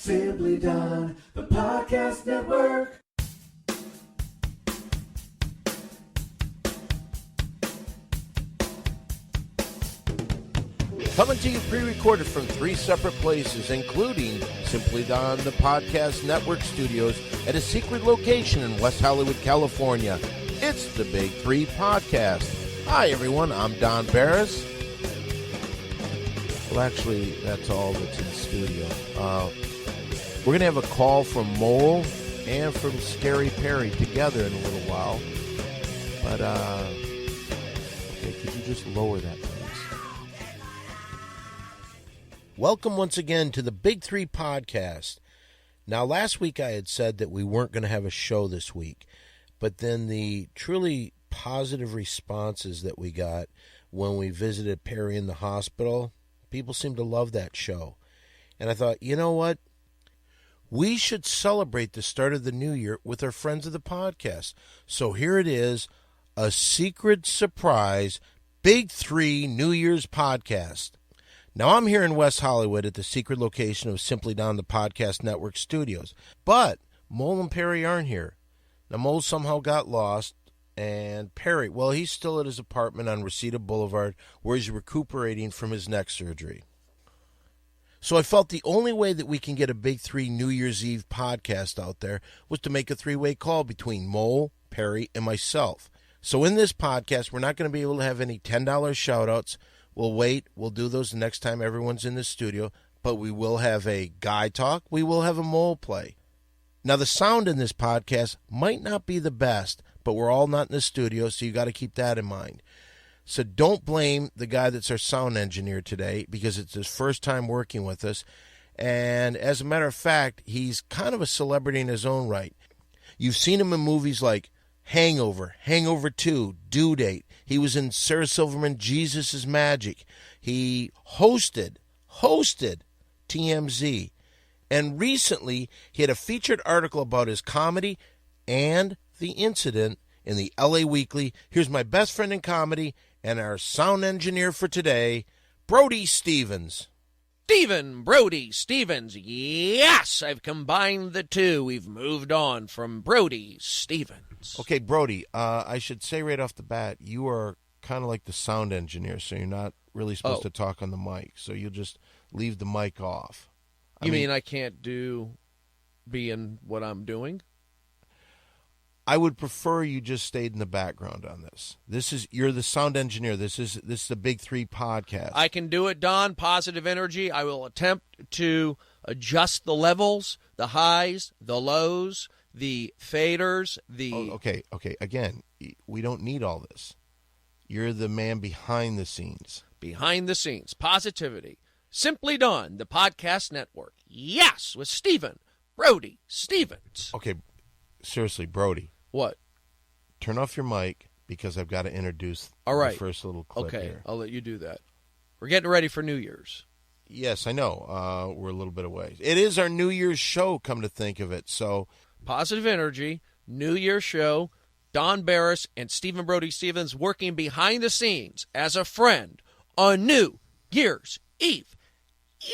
Simply Done, the podcast network. Coming to you pre-recorded from 3 separate places, including Simply Done, the Podcast Network studios at a secret location in West Hollywood, California. It's the Big 3 Podcast. Hi, everyone. I'm Don Barris. Well, actually, that's all that's in the studio. We're going to have a call from Mole and from Scary Perry together in a little while. But, okay, could you just lower that, please? Welcome once again to the Big 3 Podcast. Now, last week I had said that we weren't going to have a show this week, but then the truly positive responses that we got when we visited Perry in the hospital, people seemed to love that show. And I thought, you know what? We should celebrate the start of the new year with our friends of the podcast. So here it is, a secret surprise Big 3 New Year's podcast. Now, I'm here in West Hollywood at the secret location of Simply Done, the Podcast Network studios. But Mole and Perry aren't here. Now, Mole somehow got lost, and Perry, well, he's still at his apartment on Reseda Boulevard where he's recuperating from his neck surgery. So I felt the only way that we can get a Big 3 New Year's Eve podcast out there was to make a 3-way call between Mole, Perry, and myself. So in this podcast, we're not going to be able to have any $10 shout-outs. We'll wait. We'll do those the next time everyone's in the studio. But we will have a guy talk. We will have a Mole play. Now, the sound in this podcast might not be the best, but we're all not in the studio, so you got to keep that in mind. So don't blame the guy that's our sound engineer today because it's his first time working with us. And as a matter of fact, he's kind of a celebrity in his own right. You've seen him in movies like Hangover, Hangover 2, Due Date. He was in Sarah Silverman, Jesus is Magic. He hosted TMZ. And recently, he had a featured article about his comedy and the incident in the LA Weekly. Here's my best friend in comedy and our sound engineer for today, Brody Stevens. Stephen Brody Stevens. Yes, I've combined the two. We've moved on from Brody Stevens. Okay, Brody, I should say right off the bat, you are kind of like the sound engineer, so you're not really supposed to talk on the mic, so you'll just leave the mic off. You mean I can't be in what I'm doing? I would prefer you just stayed in the background on this. You're the sound engineer. This is the Big 3 Podcast. I can do it, Don. Positive energy. I will attempt to adjust the levels, the highs, the lows, the faders, Okay. Again, we don't need all this. You're the man behind the scenes. Behind the scenes. Positivity. Simply Done, the Podcast Network. Yes, with Stephen Brody Stevens. Okay, seriously, Brody. What? Turn off your mic because I've got to introduce the first little clip here. Okay, I'll let you do that. We're getting ready for New Year's. Yes, I know. We're a little bit away. It is our New Year's show, come to think of it. So, positive energy, New Year's show, Don Barris and Stephen Brody Stevens working behind the scenes as a friend on New Year's Eve.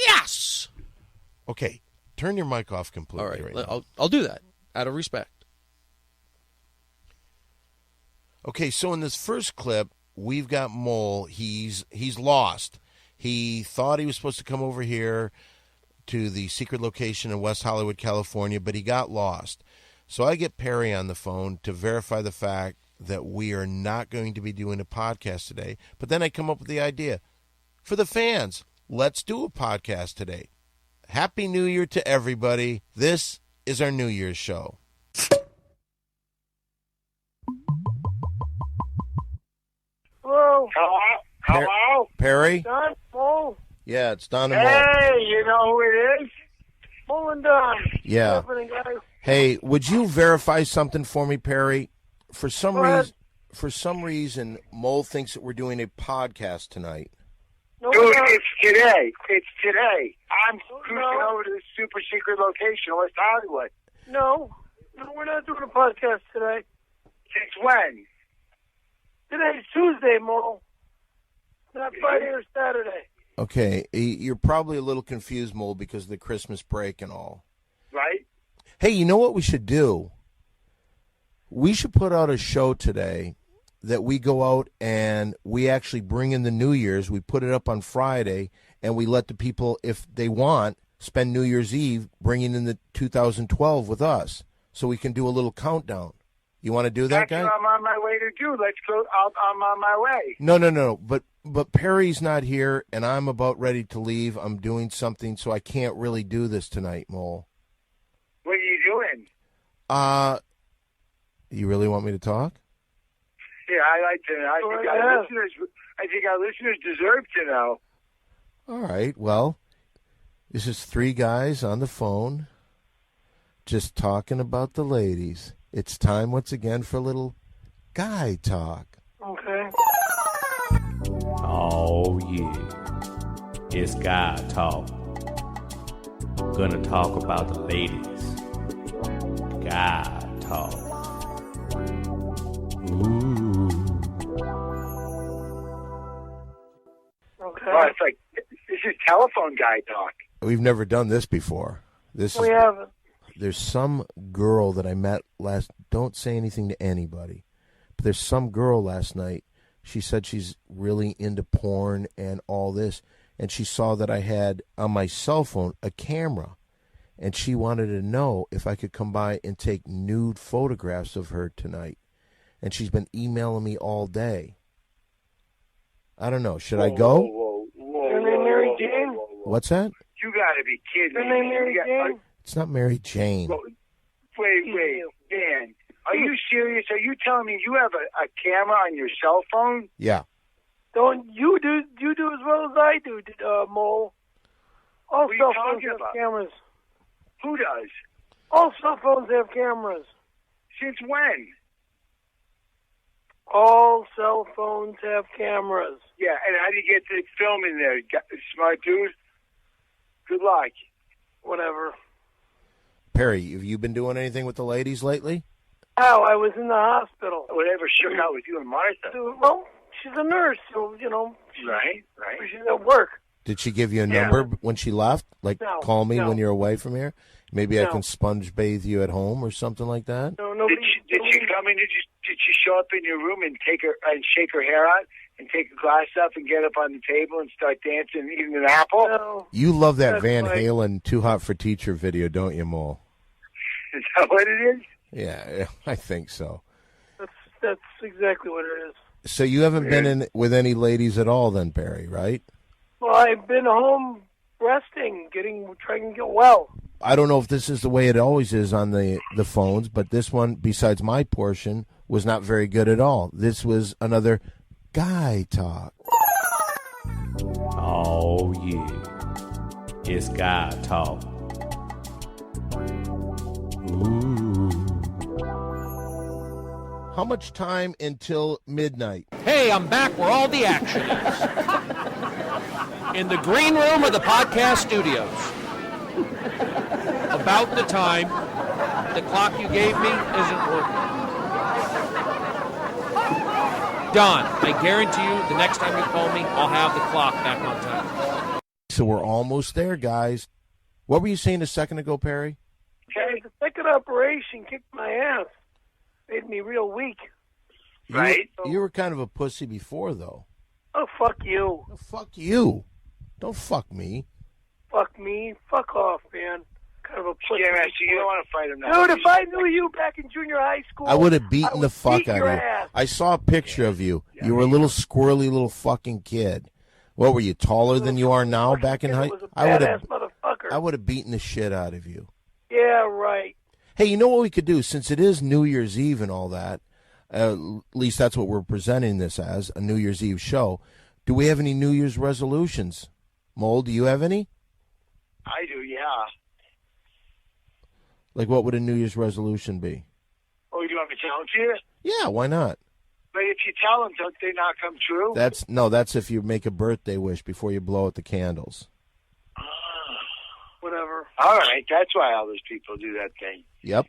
Yes! Okay, turn your mic off completely. All right, now. I'll do that out of respect. Okay, so in this first clip, we've got Mole. He's lost. He thought he was supposed to come over here to the secret location in West Hollywood, California, but he got lost. So I get Perry on the phone to verify the fact that we are not going to be doing a podcast today. But then I come up with the idea, for the fans, let's do a podcast today. Happy New Year to everybody. This is our New Year's show. Hello. Hello. Perry? Don, Mole. Yeah, it's Don and Mole. Hey, you know who it is? Mole and Don. Yeah. What's happening, guys? Hey, would you verify something for me, Perry? For some reason, Mole thinks that we're doing a podcast tonight. No, Dude, it's today. It's today. I'm cruising over to the super secret location in West Hollywood. No, we're not doing a podcast today. Since when? Today's Tuesday, Mole. Not Friday or Saturday. Okay, you're probably a little confused, Mole, because of the Christmas break and all. Right? Hey, you know what we should do? We should put out a show today that we go out and we actually bring in the New Year's. We put it up on Friday, and we let the people, if they want, spend New Year's Eve bringing in the 2012 with us, so we can do a little countdown. You want to do that, That's guy? what I'm on my way to do. Let's go. I'm on my way. No. But Perry's not here, and I'm about ready to leave. I'm doing something, so I can't really do this tonight, Mole. What are you doing? You really want me to talk? Yeah, I like to know. I think our listeners deserve to know. All right. Well, this is three guys on the phone just talking about the ladies. It's time once again for a little guy talk. Okay. Oh, yeah. It's guy talk. Gonna talk about the ladies. Guy talk. Ooh. Okay. Well, it's like this is telephone guy talk. We've never done this before. We haven't. There's some girl that I met last. Don't say anything to anybody. But there's some girl last night. She said she's really into porn and all this, and she saw that I had on my cell phone a camera, and she wanted to know if I could come by and take nude photographs of her tonight. And she's been emailing me all day. I don't know. Should I go? Her name Mary Jane? What's that? You got to be kidding Her me. name Mary Jane? It's not Mary Jane. Wait, Dan. Are you serious? Are you telling me you have a camera on your cell phone? Yeah. Don't you do as well as I do, Mole? All What are you cell phones talking have about? cameras. Who does? All cell phones have cameras. Since when? All cell phones have cameras. Yeah, and how do you get the film in there? Smart dude? Good luck. Whatever. Perry, have you been doing anything with the ladies lately? Oh, I was in the hospital. Whatever shook out with you and Martha. Well, she's a nurse, so, Right. she's at work. Did she give you a Yeah. number when she left? Like, No, call me no. when you're away from here? Maybe I No. can sponge bathe you at home or something like that? No, Did nobody. she come in? Did she show up in your room and shake her hair out and take a glass up and get up on the table and start dancing, eating an apple? No. You love that That's Van right. Halen Too Hot for Teacher video, don't you, Mole? Is that what it is? Yeah, I think so. That's exactly what it is. So you haven't been in with any ladies at all then, Perry, right? Well, I've been home resting, trying to get well. I don't know if this is the way it always is on the phones, but this one, besides my portion, was not very good at all. This was another guy talk. Oh, yeah. It's guy talk. Ooh. How much time until midnight? Hey, I'm back where all the action is. In the green room of the podcast studios. About the time the clock you gave me isn't working. Don, I guarantee you the next time you call me, I'll have the clock back on time. So we're almost there, guys. What were you saying a second ago, Perry? The second operation kicked my ass. Made me real weak. Right. You were kind of a pussy before, though. Oh, fuck you. Oh, fuck you. Don't fuck me. Fuck me. Fuck off, man. Kind of a pussy. Yeah, so you don't want to fight him now. Dude, if I knew you back in junior high school, I would have beaten the fuck beat out your of you. ass. I saw a picture of you. You were a little squirrely little fucking kid. What were you, taller than you are now back in high? Was a badass motherfucker. I would have beaten the shit out of you. Yeah, right. Hey, you know what we could do? Since it is New Year's Eve and all that, at least that's what we're presenting this as, a New Year's Eve show. Do we have any New Year's resolutions? Mole, do you have any? I do, yeah. Like, what would a New Year's resolution be? Oh, you want me to tell them to you? Yeah, why not? But if you tell them, don't they not come true? That's if you make a birthday wish before you blow out the candles. Whatever. All right, that's why all those people do that thing. Yep.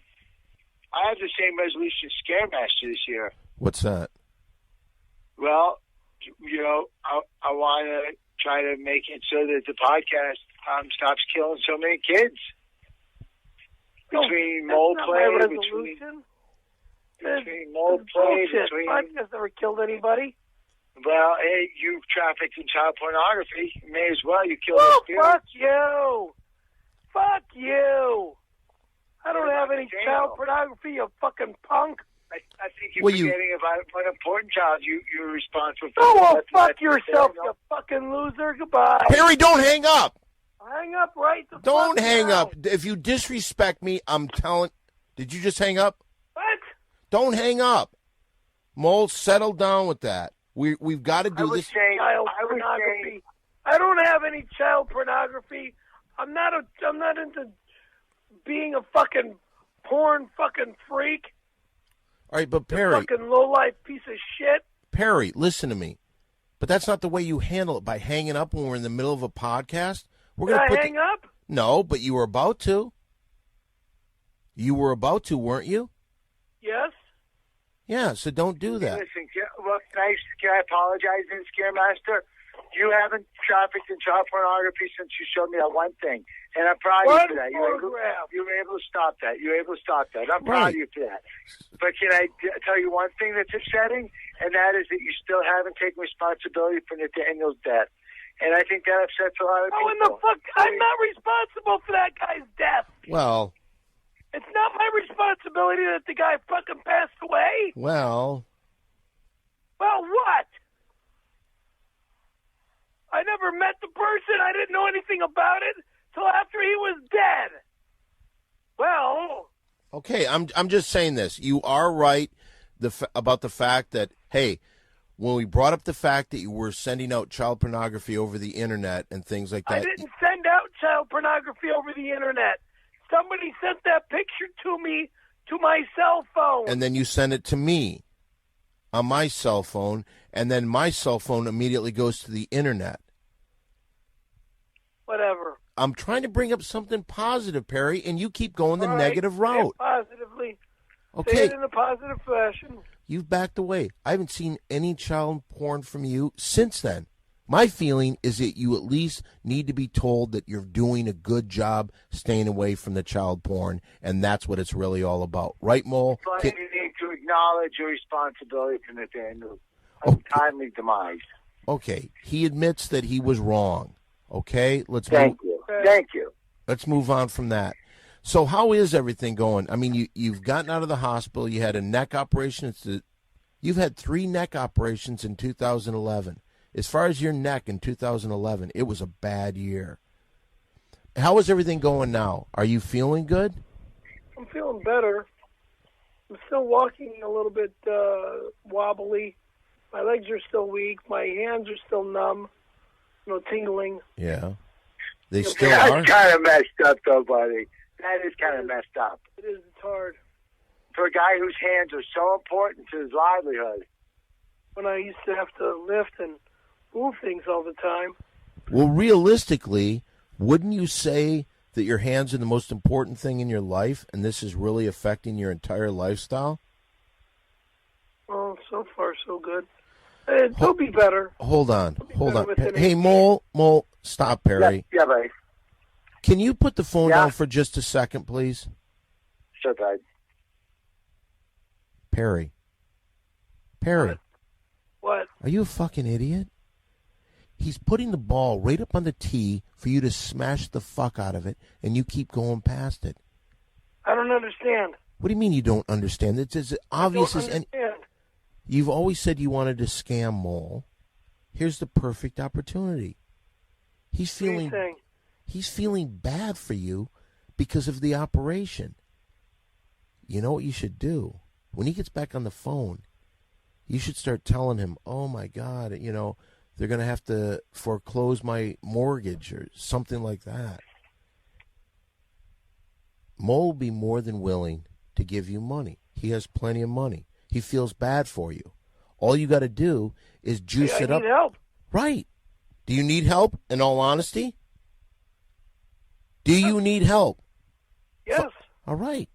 I have the same resolution as Scaremaster this year. What's that? Well, I want to try to make it so that the podcast stops killing so many kids. Between mole play, between mole play, between podcast never killed anybody. Well, hey, you trafficked in child pornography. You may as well. You killed Oh, us too. fuck you! Fuck you! I don't have any child pornography, you fucking punk. I think you're forgetting about one important child you're responsible for. Oh, well, fuck yourself, you fucking loser. Goodbye. Perry, don't hang up. Hang up right the Don't fuck hang now. up. If you disrespect me, I'm telling. Did you just hang up? What? Don't hang up. Mole, settle down with that. We've got to do this. Child pornography. I don't have any child pornography. I'm not into being a fucking porn fucking freak. All right, but You Perry, fucking low-life piece of shit. Perry, listen to me. But that's not the way you handle it by hanging up when we're in the middle of a podcast. We're Did gonna I put hang up? No, but you were about to. You were about to, weren't you? Yes. Yeah, so don't do that. Listen, can I apologize, then, Scaremaster? You haven't trafficked in child pornography since you showed me that one thing. And I'm proud of you for that. You were able to stop that. You were able to stop that. I'm proud of you for that. But can I tell you one thing that's upsetting? And that is that you still haven't taken responsibility for Nathaniel's death. And I think that upsets a lot of people. Oh, in the fuck? I'm not responsible for that guy's death. Well, It's not my responsibility that the guy fucking passed away. Well, what? I never met the person. I didn't know anything about it till after he was dead. Well, okay, I'm just saying this. You are right about the fact that, hey, when we brought up the fact that you were sending out child pornography over the internet and things like that. I didn't send out child pornography over the internet. Somebody sent that picture to me to my cell phone. And then you send it to me on my cell phone, and then my cell phone immediately goes to the internet. Whatever. I'm trying to bring up something positive, Perry, and you keep going the All right, negative say route. it positively. Say Okay, it in a positive fashion. you've backed away. I haven't seen any child porn from you since then. My feeling is that you at least need to be told that you're doing a good job staying away from the child porn, and that's what it's really all about. Right, Mole? But you need to acknowledge your responsibility for Nathaniel's timely demise. Okay, he admits that he was wrong. Okay, Thank you. Let's move on from that. So how is everything going? I mean, you've gotten out of the hospital. You had a neck operation. You've had 3 neck operations in 2011. As far as your neck in 2011, it was a bad year. How is everything going now? Are you feeling good? I'm feeling better. I'm still walking a little bit wobbly. My legs are still weak. My hands are still numb. No tingling. Yeah. They still are? That's kind of messed up, though, buddy. That is kind of messed up. It is. It's hard. For a guy whose hands are so important to his livelihood. When I used to have to lift and move things all the time. Well, realistically, wouldn't you say that your hands are the most important thing in your life, and this is really affecting your entire lifestyle? Well, so far so good. It'll be better. Hold on. within Hey, a- Mole, stop, Perry. Yeah, buddy. Can you put the phone Yeah. down for just a second, please? Sure, bud. Perry. What? Are you a fucking idiot? He's putting the ball right up on the tee for you to smash the fuck out of it, and you keep going past it. I don't understand. What do you mean you don't understand? It's as obvious as any. Understand. You've always said you wanted to scam Mole. Here's the perfect opportunity. He's What are you feeling saying? he's feeling bad for you because of the operation. You know what you should do? When he gets back on the phone, you should start telling him, "Oh my God, they're going to have to foreclose my mortgage," or something like that. Mole will be more than willing to give you money. He has plenty of money. He feels bad for you. All you got to do is juice it I up. need help. Right. Do you need help, in all honesty? Do you need help? Yes. All right.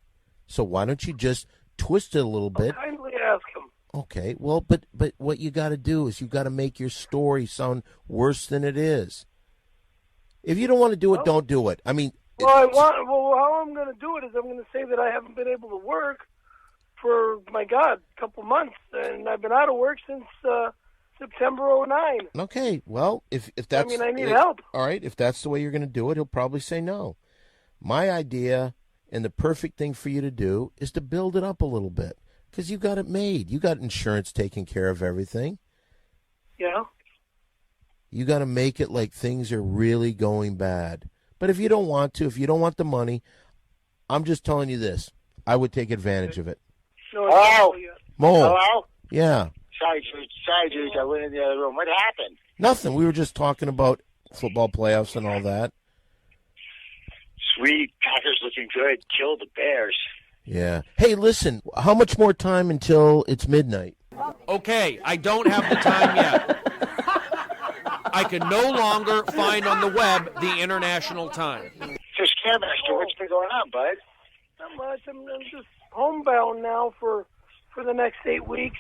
So why don't you just twist it a little bit? Kindly ask him. Okay, well, but what you got to do is you got to make your story sound worse than it is. If you don't want to do it, don't do it. I mean, how I'm going to do it is I'm going to say that I haven't been able to work for, my God, a couple months, and I've been out of work since September '09. Okay, well, if that's... I need help. All right, if that's the way you're going to do it, he'll probably say no. My idea and the perfect thing for you to do is to build it up a little bit because you got it made. You got insurance taking care of everything. Yeah. You got to make it like things are really going bad. But if you don't want to, if you don't want the money, I'm just telling you this. I would take advantage of it. No, Hello? Mo. Hello? Yeah. Sorry, Jude. I went in the other room. What happened? Nothing. We were just talking about football playoffs and all that. Sweet. Packers looking good. Kill the Bears. Yeah. Hey, listen, how much more time until it's midnight? Okay, I don't have the time yet. I can no longer find on the web the international time. So, Scaremaster, what's been going on, bud? Not much. I'm just homebound now for the next 8 weeks.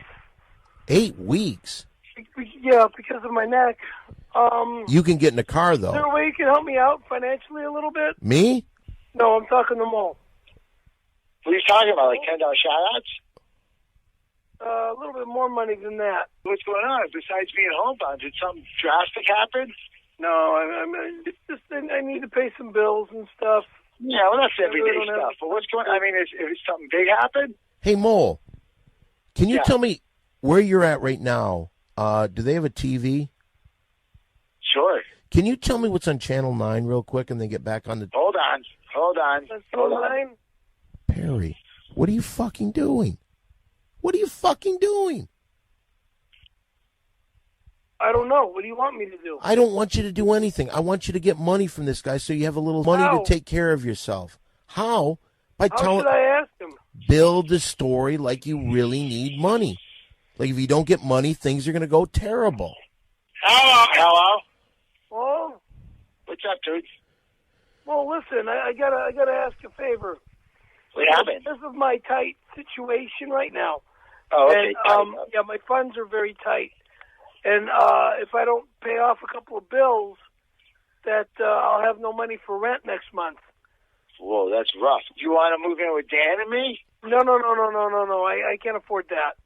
8 weeks? Yeah, because of my neck. You can get in a car, Is there though. a way you can help me out financially a little bit? Me? No, I'm talking to Mo. What are you talking about, like $10 shout-outs? A little bit more money than that. What's going on? Besides being homebound, did something drastic happen? No, it's just I need to pay some bills and stuff. Yeah, well, that's everyday don't have- stuff. But what's going on? I mean, if something big happened? Hey, Mole, can you Yeah. tell me where you're at right now? Do they have a TV? Sure. Can you tell me what's on Channel 9 real quick and then get back on the... Hold on. That's all mine. Perry, what are you fucking doing? What are you fucking doing? I don't know. What do you want me to do? I don't want you to do anything. I want you to get money from this guy so you have a little money How? to take care of yourself. How? By How telling... should I ask him? Build the story like you really need money. Like if you don't get money, things are going to go terrible. Hello? Well, What's up, dude? well, listen. I gotta ask a favor. What happened? This is my tight situation right now. Oh, okay. And, yeah, my funds are very tight. And if I don't pay off a couple of bills, that I'll have no money for rent next month. Whoa, that's rough. Do you want to move in with Dan and me? No. I can't afford that.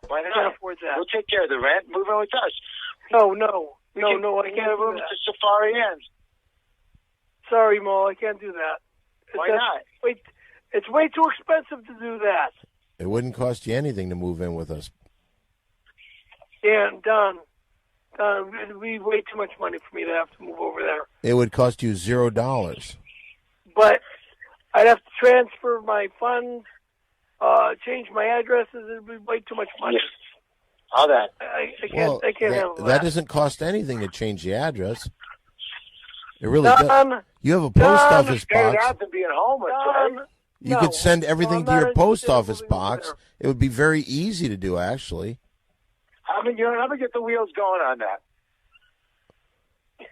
Why I can't not? afford that. We'll take care of the rent. Move in with us. No, We I get can't a do room at that. the Safari Inn. Sorry, Mo, I can't do that. Why not? Wait, it's way too expensive to do that. It wouldn't cost you anything to move in with us. Yeah, done. It'd be way too much money for me to have to move over there. It would cost you $0. But I'd have to transfer my funds, change my addresses. It'd be way too much money. All that. I can't handle that doesn't cost anything to change the address. It really Don, does. You have a post office Figured box. out than being homeless, Don, right? You no. could send everything No, I'm to your not post interested in office moving over box. there. It would be very easy to do, actually. I mean, you're never get the wheels going on that.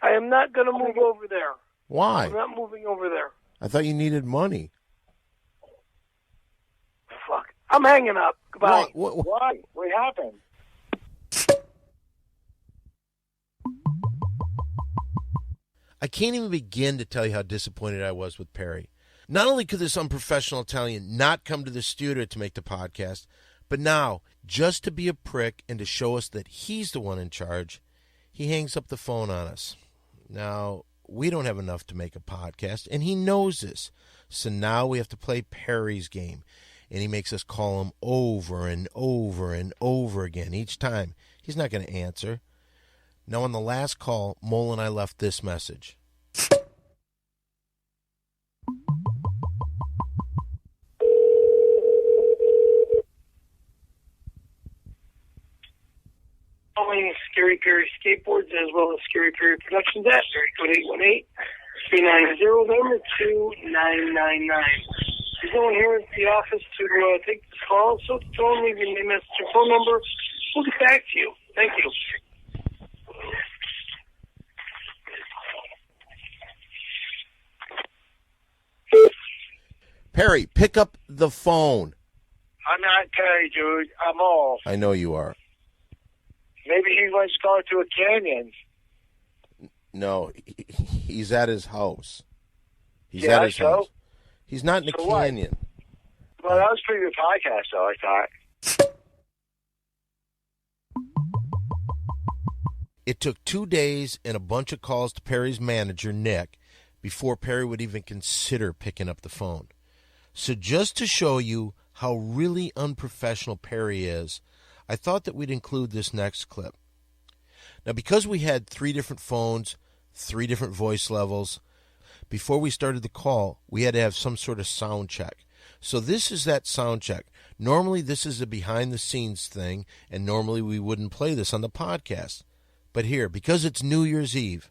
I am not going to move over there. Why? I'm not moving over there. I thought you needed money. Fuck. I'm hanging up. Goodbye. What? Why? What happened? I can't even begin to tell you how disappointed I was with Perry. Not only could this unprofessional Italian not come to the studio to make the podcast, but now, just to be a prick and to show us that he's the one in charge, he hangs up the phone on us. Now, we don't have enough to make a podcast, and he knows this. So now we have to play Perry's game, and he makes us call him over and over and over again each time. He's not going to answer. Now, on the last call, Mole and I left this message. Calling Scary Perry Skateboards as well as Scary Perry Productions at area code 818-390-299. There's no one here at the office to take this call, so don't leave your name, message, your phone number. We'll get back to you. Thank you. Perry, pick up the phone. I'm not Terry, dude. I'm Mole. I know you are. Maybe he wants to go to a canyon. No, he's at his house. He's Yeah, at his so? house. He's not in a So what? canyon. Well, that was a pretty good podcast, though, I thought. It took 2 days and a bunch of calls to Perry's manager, Nick, before Perry would even consider picking up the phone. So just to show you how really unprofessional Perry is, I thought that we'd include this next clip. Now, because we had 3 different phones, 3 different voice levels, before we started the call, we had to have some sort of sound check. So this is that sound check. Normally, this is a behind-the-scenes thing, and normally we wouldn't play this on the podcast. But here, because it's New Year's Eve,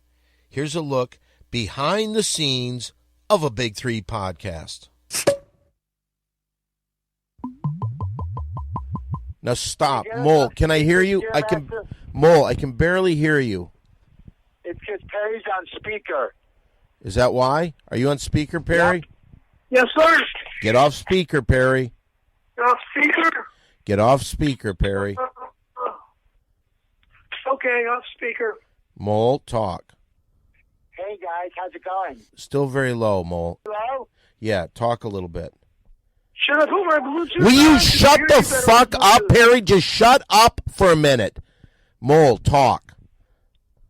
here's a look behind the scenes of a Big 3 podcast. Now stop. Mole, can I hear you? Mole, I can barely hear you. It's because Perry's on speaker. Is that why? Are you on speaker, Perry? Yes, sir. Get off speaker, Perry. Off speaker. Get off speaker, Perry. Okay, off speaker. Mole, talk. Hey, guys, how's it going? Still very low, Mole. Hello? Yeah, talk a little bit. Should I put my Bluetooth Will you on? shut Can the hear you better fuck with up, Bluetooth. Perry? Just shut up for a minute. Mole, talk.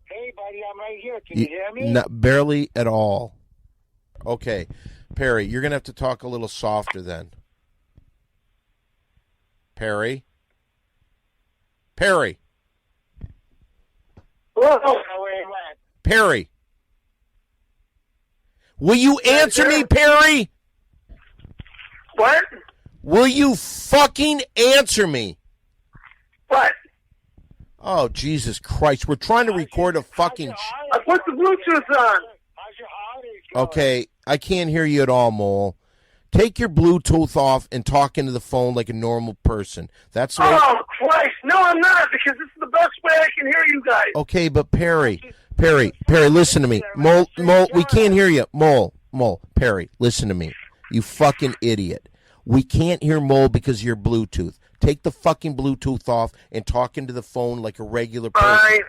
Hey, buddy, I'm right here. Can you hear me? Barely at all. Okay, Perry, you're going to have to talk a little softer then. Perry? Perry? Whoa. I don't know where he went. Perry? Will you answer me, Perry? What? Will you fucking answer me? What? Oh, Jesus Christ. We're trying to record a fucking... I put the Bluetooth on. How's your holidays going? Okay, I can't hear you at all, Mole. Take your Bluetooth off and talk into the phone like a normal person. That's what... Oh, Christ. No, I'm not, because this is the best way I can hear you guys. Okay, but Perry, listen to me. Mole, we can't hear you. Mole, Perry, listen to me. You fucking idiot. We can't hear Mole because of your Bluetooth. Take the fucking Bluetooth off and talk into the phone like a regular person. All right.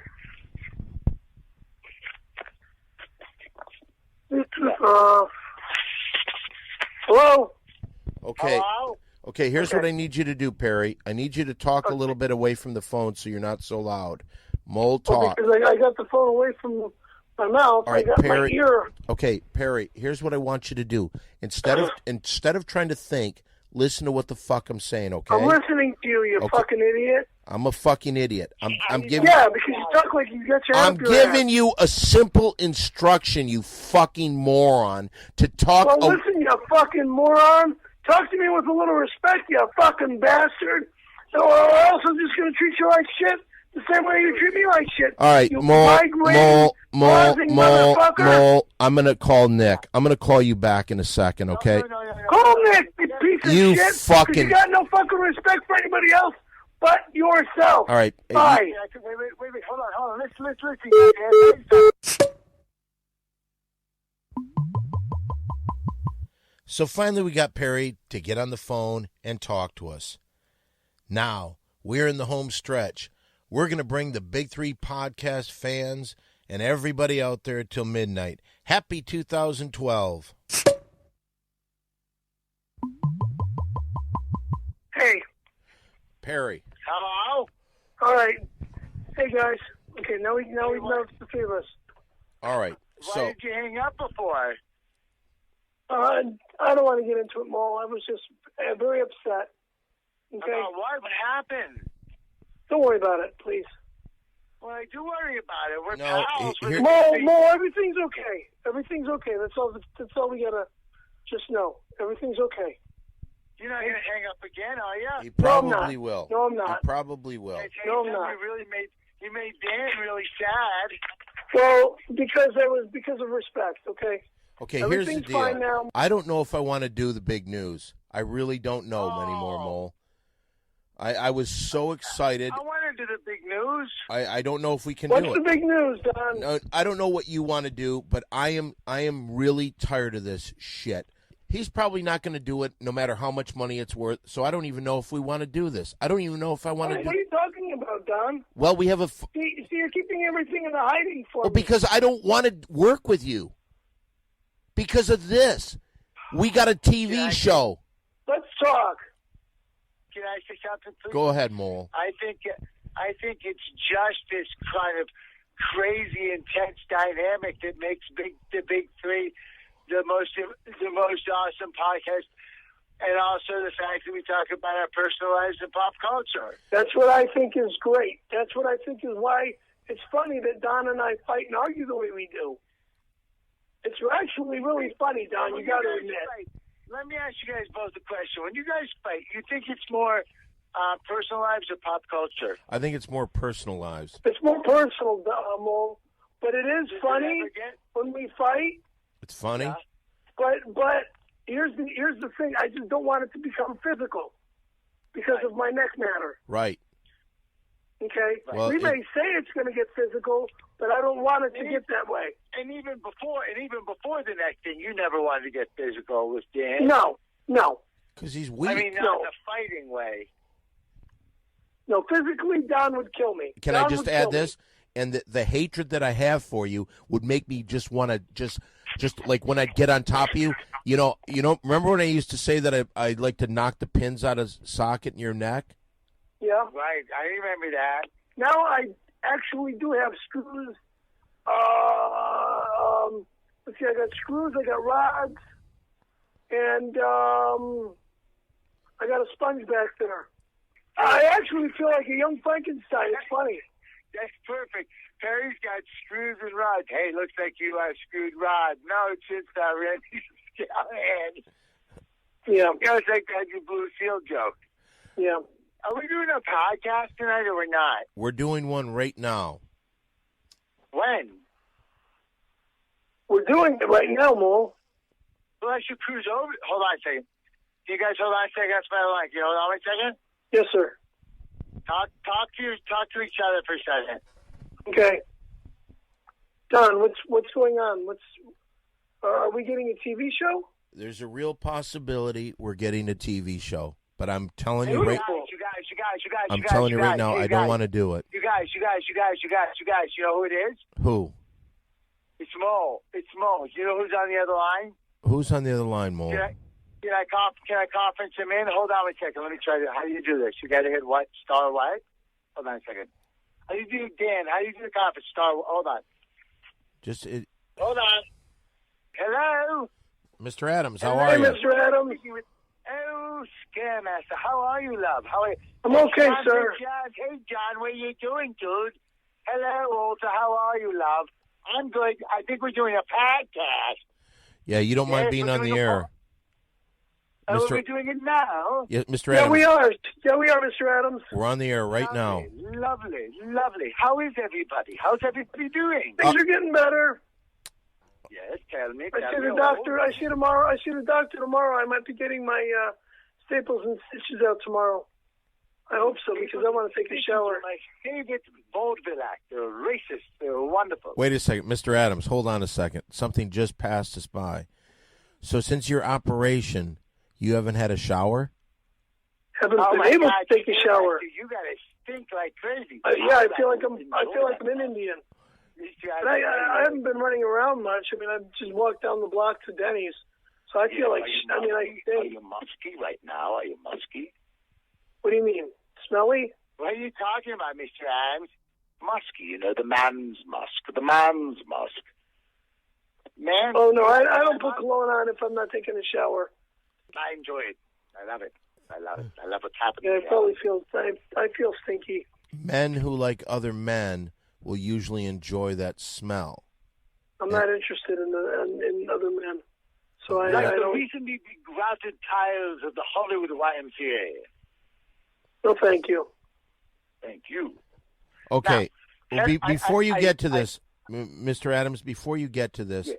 Bluetooth off. Hello? Okay. Hello? Okay, here's what I need you to do, Perry. I need you to talk a little bit away from the phone so you're not so loud. Mole, talk. Because I got the phone away from my mouth. All right, I got Perry. my ear. Okay, Perry, here's what I want you to do. Instead of trying to think, listen to what the fuck I'm saying, okay? I'm listening to you, you Okay. fucking idiot. I'm a fucking idiot. I'm giving Yeah, because you talk like you got your I'm up your giving ass. you a simple instruction, you fucking moron, to talk. Well, listen, you fucking moron. Talk to me with a little respect, you fucking bastard. Or else I'm just going to treat you like shit the same way you treat me like shit. All right, you Mole. buzzing motherfucker. I'm gonna call Nick. I'm gonna call you back in a second, okay? No. Call Nick, you piece of You shit. 'cause fucking- You got no fucking respect for anybody else but yourself. All right. Bye. Wait. Hold on. Listen. So finally, we got Perry to get on the phone and talk to us. Now we're in the home stretch. We're gonna bring the Big 3 podcast fans and everybody out there till midnight. Happy 2012. Hey. Perry. Hello? All right. Hey, guys. Okay, now it's the three of us. All right. Why So did you hang up before? I don't want to get into it, Mo. I was just very upset. Okay? About what? What happened? Don't worry about it, please. Well, I do worry about it. We're No, pals. here- Mo, everything's okay. Everything's okay. That's all we gotta just know. Everything's okay. You're not going to hang up again, are you? he No, I'm probably not. will. No, I'm not. He probably will. Hey, No, I'm you not. You made Dan really sad. Well, because of respect, okay? Okay, here's the Everything's deal. fine now. I don't know if I want to do the big news. I really don't know anymore, Mole. I was so excited. I want to do the big news. I don't know if we can What's do the it. big news, Don? I don't know what you want to do, but I am really tired of this shit. He's probably not going to do it no matter how much money it's worth, so I don't even know if we want to do this. I don't even know if I want to do What are you talking about, Don? Well, we have a... See, you're keeping everything in the hiding for Well, me. because I don't want to work with you. Because of this. We got a TV show. Let's talk. Can I say something, please? Go ahead, Mole. I think it's just this kind of crazy, intense dynamic that makes the Big Three the most awesome podcast, and also the fact that we talk about our personal lives and pop culture. That's what I think is great. That's what I think is why it's funny that Don and I fight and argue the way we do. It's actually really funny, Don. You got to admit. Let me ask you guys both a question. When you guys fight, you think it's more personal lives or pop culture? I think it's more personal lives. It's more personal, Mo, but it is Does it funny ever get- when we fight. It's funny. Yeah. But here's the thing. I just don't want it to become physical because of my neck matter. Right. Okay? Well, we may say it's going to get physical, but I don't want it to get that way. And even before the next thing, you never wanted to get physical with Dan. No. Because he's weak. I mean, not No. in a fighting way. No, physically, Don would kill me. Can Don I just would add kill me. this? And the hatred that I have for you would make me just want to just like when I'd get on top of you, you know. Remember when I used to say that I'd like to knock the pins out of socket in your neck? Yeah. Right, I remember that. Now I actually do have screws. Let's see, I got screws, I got rods, and I got a sponge back there. I actually feel like a young Frankenstein. It's funny. That's perfect. Perry's got screws and rods. Hey, looks like you have screwed rod. No, it's just Randy Callahan. Yeah, You know, it's like that Blue Seal joke. yeah. Are we doing a podcast tonight or we're not? We're doing one right now. When? We're doing it right now, Mo. Well, I should cruise over. Hold on a second. You guys hold on a second. That's my line. Can you hold on a second? Yes, sir. Talk to each other for a second. Okay. Don, what's going on? Are we getting a TV show? There's a real possibility we're getting a TV show, but I'm telling you right. You guys. I'm telling you right now, I don't want to do it. You guys. You know who it is? Who? It's Mo. You know who's on the other line? Who's on the other line, Mo? Can I conference him in? Hold on a second. Let me try to. How do you do this? You got to hit what? Star what? Hold on a second. How do you do, Dan? How do you do the conference? Star. Hold on. Hold on. Hello. Mr. Adams, how Hello, are you? Mr. Adams. Oh, Scaremaster. How are you, love? How are you? I'm okay, John, sir. Hey, John. What are you doing, dude? Hello, Walter. How are you, love? I'm good. I think we're doing a podcast. Yeah, you don't mind Yes, being we're on the doing a air. Oh, Mr. we're doing it now. Yeah, Mr. Yeah, Adams, we are. Yeah, we are, Mr. Adams. we're on the air right now. Lovely. How is everybody? How's everybody doing? Things are getting better. Yes, tell me. I see the doctor. I see the doctor tomorrow. I might be getting my staples and stitches out tomorrow. I hope so because I want to take a shower. My favorite vaudeville actor, racist. They're wonderful. Wait a second, Mr. Adams, hold on a second. Something just passed us by. So since your operation, you haven't had a shower? Haven't Oh been my able God, to take a shower. You gotta stink like crazy. Yeah, I feel like I'm an Indian. But I haven't been running around much. I mean, I've just walked down the block to Denny's, so I feel like I Are think. you musky right now? Are you musky? What do you mean? Smelly? What are you talking about, Mr. Adams? Musky, you know, the man's musk. The man's musk. Man. Oh no, I don't put cologne on if I'm not taking a shower. I enjoy it. I love it. I love what's happening. Yeah, I probably feel I feel stinky. Men who like other men will usually enjoy that smell. I'm not interested in other men, so I Like the don't. recently grouted tiles of the Hollywood YMCA. No, thank you. Thank you. Okay, Now, well, before you get to I- this, Mr. Adams, before you get to this,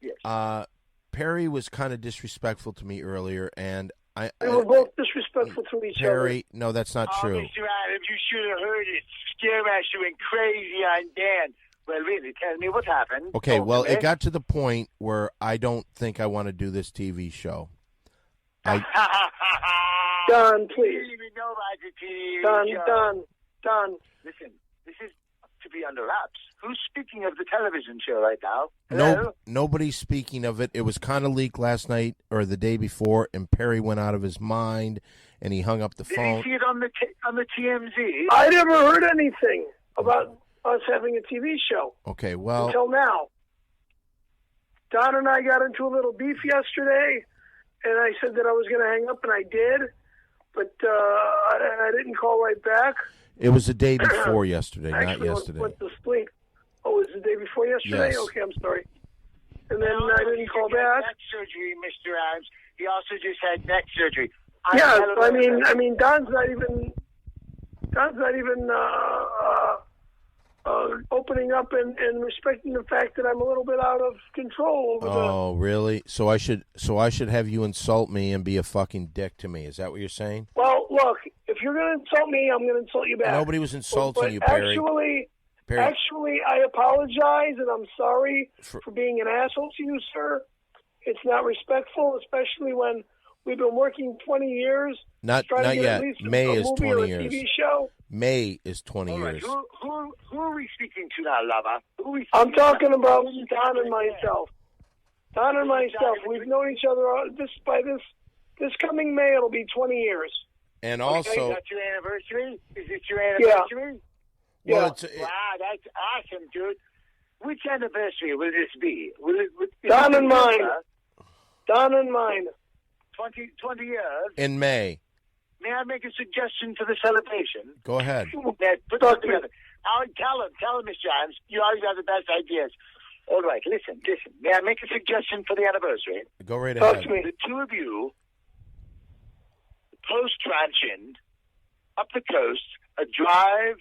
Yes. Perry was kind of disrespectful to me earlier, and We were both disrespectful to each Perry, no, that's not Oh, true. Mr. Adams, you should have heard it. Scaremaster went crazy on Dan. Well, really, tell me what happened. Okay, Talk well, to me. it got to the point where I don't think I want to do this TV show. Don, You please. didn't even know about the TV Don, show. Don. Listen, this is to be under wraps. Who's speaking of the television show right now? Hello? No, nobody's speaking of it. It was kind of leaked last night or the day before, and Perry went out of his mind, and he hung up the Did phone. you see it on the TMZ? I never heard anything about us having a TV show Okay, well, until now. Don and I got into a little beef yesterday, and I said that I was going to hang up, and I did, but I didn't call right back. it was the day before yesterday, not Actually, yesterday. went to sleep. Oh, it was the day before yesterday? Yes. Okay, I'm sorry. And then No, I he didn't call just had back. Neck surgery, Mr. Adams. He also just had neck surgery. Yeah, I mean, Don's not even opening up and respecting the fact that I'm a little bit out of control over Oh, really? So I should have you insult me and be a fucking dick to me. Is that what you're saying? Well, look, if you're going to insult me, I'm going to insult you back. Nobody was insulting But you, Perry. Actually, I apologize, and I'm sorry For- for being an asshole to you, sir. It's not respectful, especially when we've been working 20 years. Not trying to get yet. At least May a is movie 20 or a years. TV show. May is 20 All right, years. who are we speaking to now, lover? Who are we I'm speaking talking to? about Don and myself. Don and myself. We've known each other this coming May. It'll be 20 years. And Okay, also, that's your anniversary? Is it your anniversary? well, Yeah. it's, Wow, that's awesome, dude. Which anniversary will this be? Will it Don and mine. December? Don and mine. 20 years. in May. May I make a suggestion for the celebration? Go ahead. Ned, put Talk that to me. together. Tell him, Mr. Adams. You always have the best ideas. All right, listen. May I make a suggestion for the anniversary? Go right Talk ahead. to me. The two of you, post ranch end, up the coast, a drive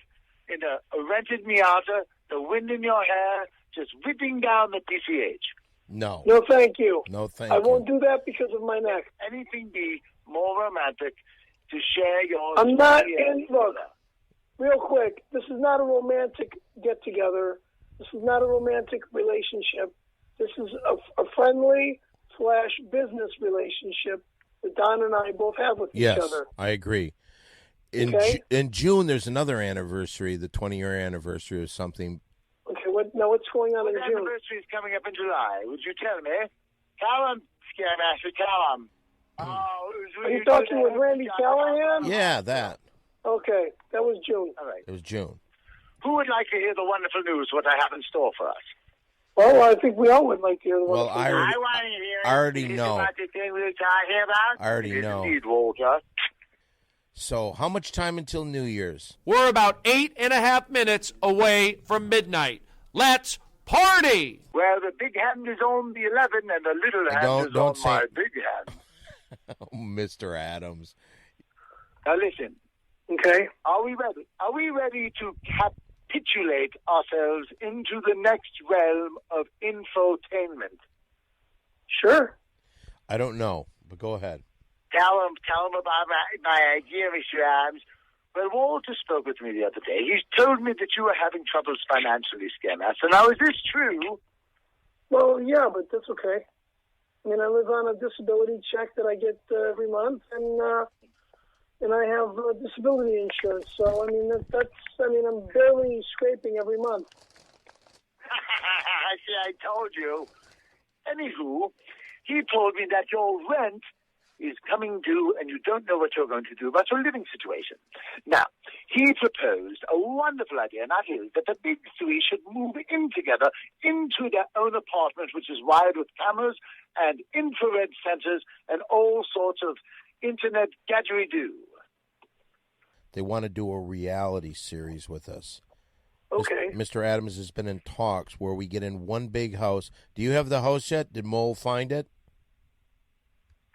in a rented Miata, the wind in your hair, just whipping down the PCH. No. No, thank you. No, thank I you. won't do that because of my neck. Anything be more romantic to share your... I'm not story in. and- Look, real quick. This is not a romantic get together. This is not a romantic relationship. This is a friendly / business relationship that Don and I both have with Yes, each other. I agree. In Okay. in June, there's another anniversary, the 20-year anniversary or something. Okay. What's going on What in June? anniversary is coming up in July? Would you tell me? Tell him, Scaremaster, tell him. Oh, Are you talking with Randy Callahan? Yeah, that. Okay, that was June. All right. It was June. Who would like to hear the wonderful news, what I have in store for us? Well, I think we all would like to hear the Well, wonderful I news. already- want to hear it. I already Is it know. about the thing we were talking about? I already It is know. Indeed, Walter. So, how much time until New Year's? We're about 8.5 minutes away from midnight. Let's party! Well, the big hand is on the 11, and the little hand is don't on say- my big hand. Oh, Mr. Adams. Now listen, Okay. are we ready? Are we ready to capitulate ourselves into the next realm of infotainment? Sure. I don't know, but go ahead. Tell him about my idea, Mr. Adams. Well, Walter spoke with me the other day. He told me that you were having troubles financially, Scaremaster. Now, is this true? Well, yeah, but that's okay. I mean, I live on a disability check that I get every month, and I have disability insurance. So, I mean, I'm barely scraping every month. See, I told you. Anywho, he told me that your rent is coming due and you don't know what you're going to do about your living situation. Now, he proposed a wonderful idea, and that is that the big three should move in together into their own apartment, which is wired with cameras and infrared sensors and all sorts of internet gadgery-do. They want to do a reality series with us. Okay. Mr. Adams has been in talks where we get in one big house. Do you have the house yet? Did Mole find it?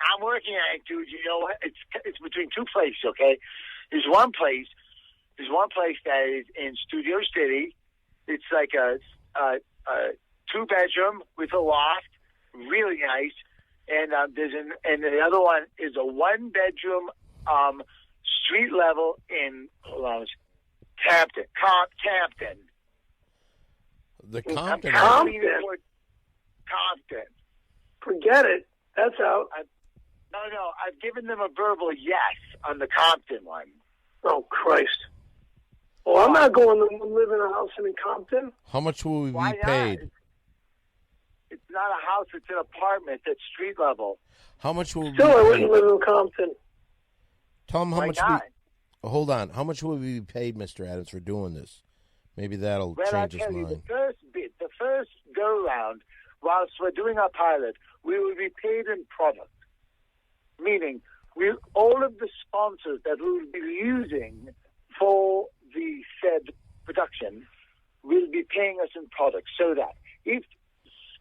I'm working on it, dude. You know, it's between two places, okay? There's one place that is in Studio City. It's like a 2-bedroom with a loft, really nice. And and the other one is a 1-bedroom street level in Tampton. The Compton. Compton? Compton. Forget it. That's out. No, I've given them a verbal yes on the Compton one. Oh, Christ. Well, I'm not going to live in a house in Compton. How much will we Why be not? paid? It's not a house, it's an apartment that's street level. How much will we Still, I be wouldn't paid? live in Compton. Tell them how Why much not? hold on. How much will we be paid, Mr. Adams, for doing this? Maybe that'll Well, I'll change his tell you, mind. the first go-round, whilst we're doing our pilot, we will be paid in product. Meaning, all of the sponsors that we will be using for the said production will be paying us in product, so that if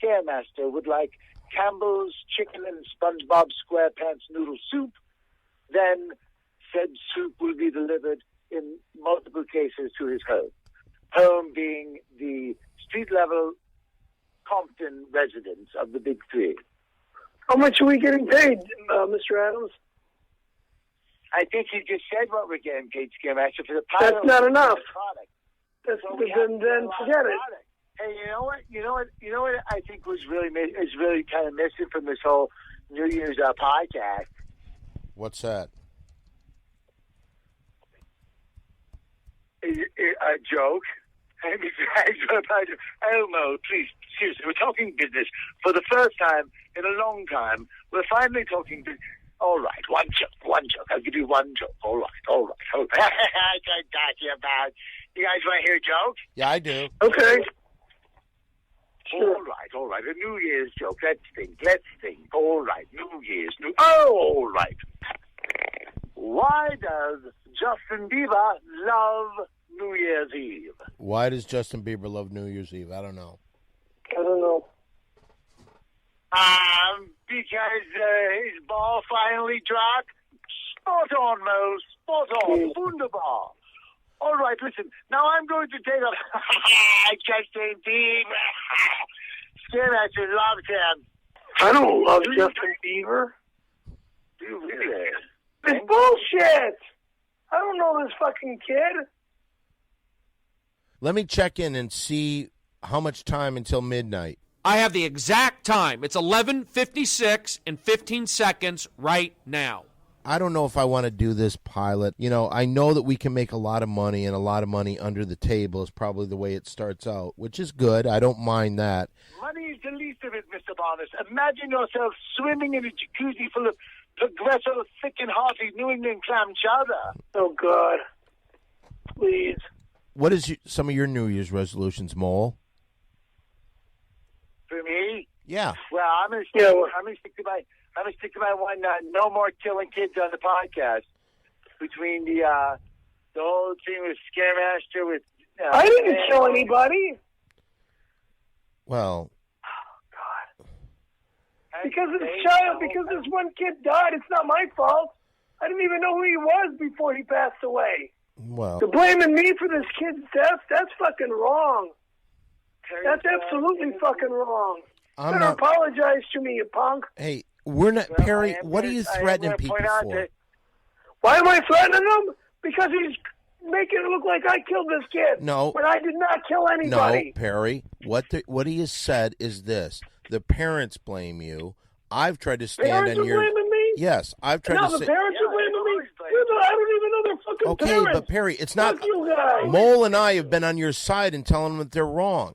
Scaremaster would like Campbell's Chicken and SpongeBob SquarePants noodle soup, then said soup will be delivered in multiple cases to his home. Home being the street-level Compton residence of the Big Three. How much are we getting paid, Mr. Adams? I think you just said what we're getting paid, Scaremaster, for the pilot. That's not enough. Product. That's, So we have to then do a lot forget of it. product. Hey, you know what I think was really kind of missing from this whole New Year's podcast. What's that? Is a joke. I don't know. Please, seriously, we're talking business for the first time in a long time. We're finally talking business. All right, one joke. I'll give you one joke. All right. I can't talk to you about. You guys want to hear a joke? Yeah, I do. Okay. All right. A New Year's joke. Let's think. All right. New Year's. All right. Why does Justin Bieber love New Year's Eve? Why does Justin Bieber love New Year's Eve? I don't know. I don't know. Because his ball finally dropped. Spot on, Mo. Spot on. Wunderbar. All right, listen. Now I'm going to take up Justin Bieber. Scaremaster loves him. I don't love Justin Bieber. Do you really? It's bullshit. I don't know this fucking kid. Let me check in and see how much time until midnight. I have the exact time. It's 11:56 and 15 seconds right now. I don't know if I want to do this pilot. You know, I know that we can make a lot of money, and a lot of money under the table is probably the way it starts out, which is good. I don't mind that. Money is the least of it, Mr. Barnes. Imagine yourself swimming in a jacuzzi full of Progresso thick and hearty New England clam chowder. Oh, God. Please. What is some of your New Year's resolutions, Mole? For me? Yeah. Well, I'm gonna stick to my one. No more killing kids on the podcast. Between the whole thing with Scaremaster with. I didn't kill anybody. Well, Because this one kid died, it's not my fault. I didn't even know who he was before he passed away. well, You're blaming me for this kid's death? That's fucking wrong. That's absolutely fucking wrong. You I'm better not. apologize to me, you punk. Hey, we're not, Perry. What are you threatening people for? Why am I threatening him? Because he's making it look like I killed this kid. No. When I did not kill No, anybody. Perry. What he has said is this: the parents blame you. I've tried to stand Parents on are your. blaming me? Yes, I've tried No, to the say. parents are blaming me. I don't even know their fucking Okay, parents. but Perry, it's not. Fuck you guys. Mole and I have been on your side and telling them that they're wrong.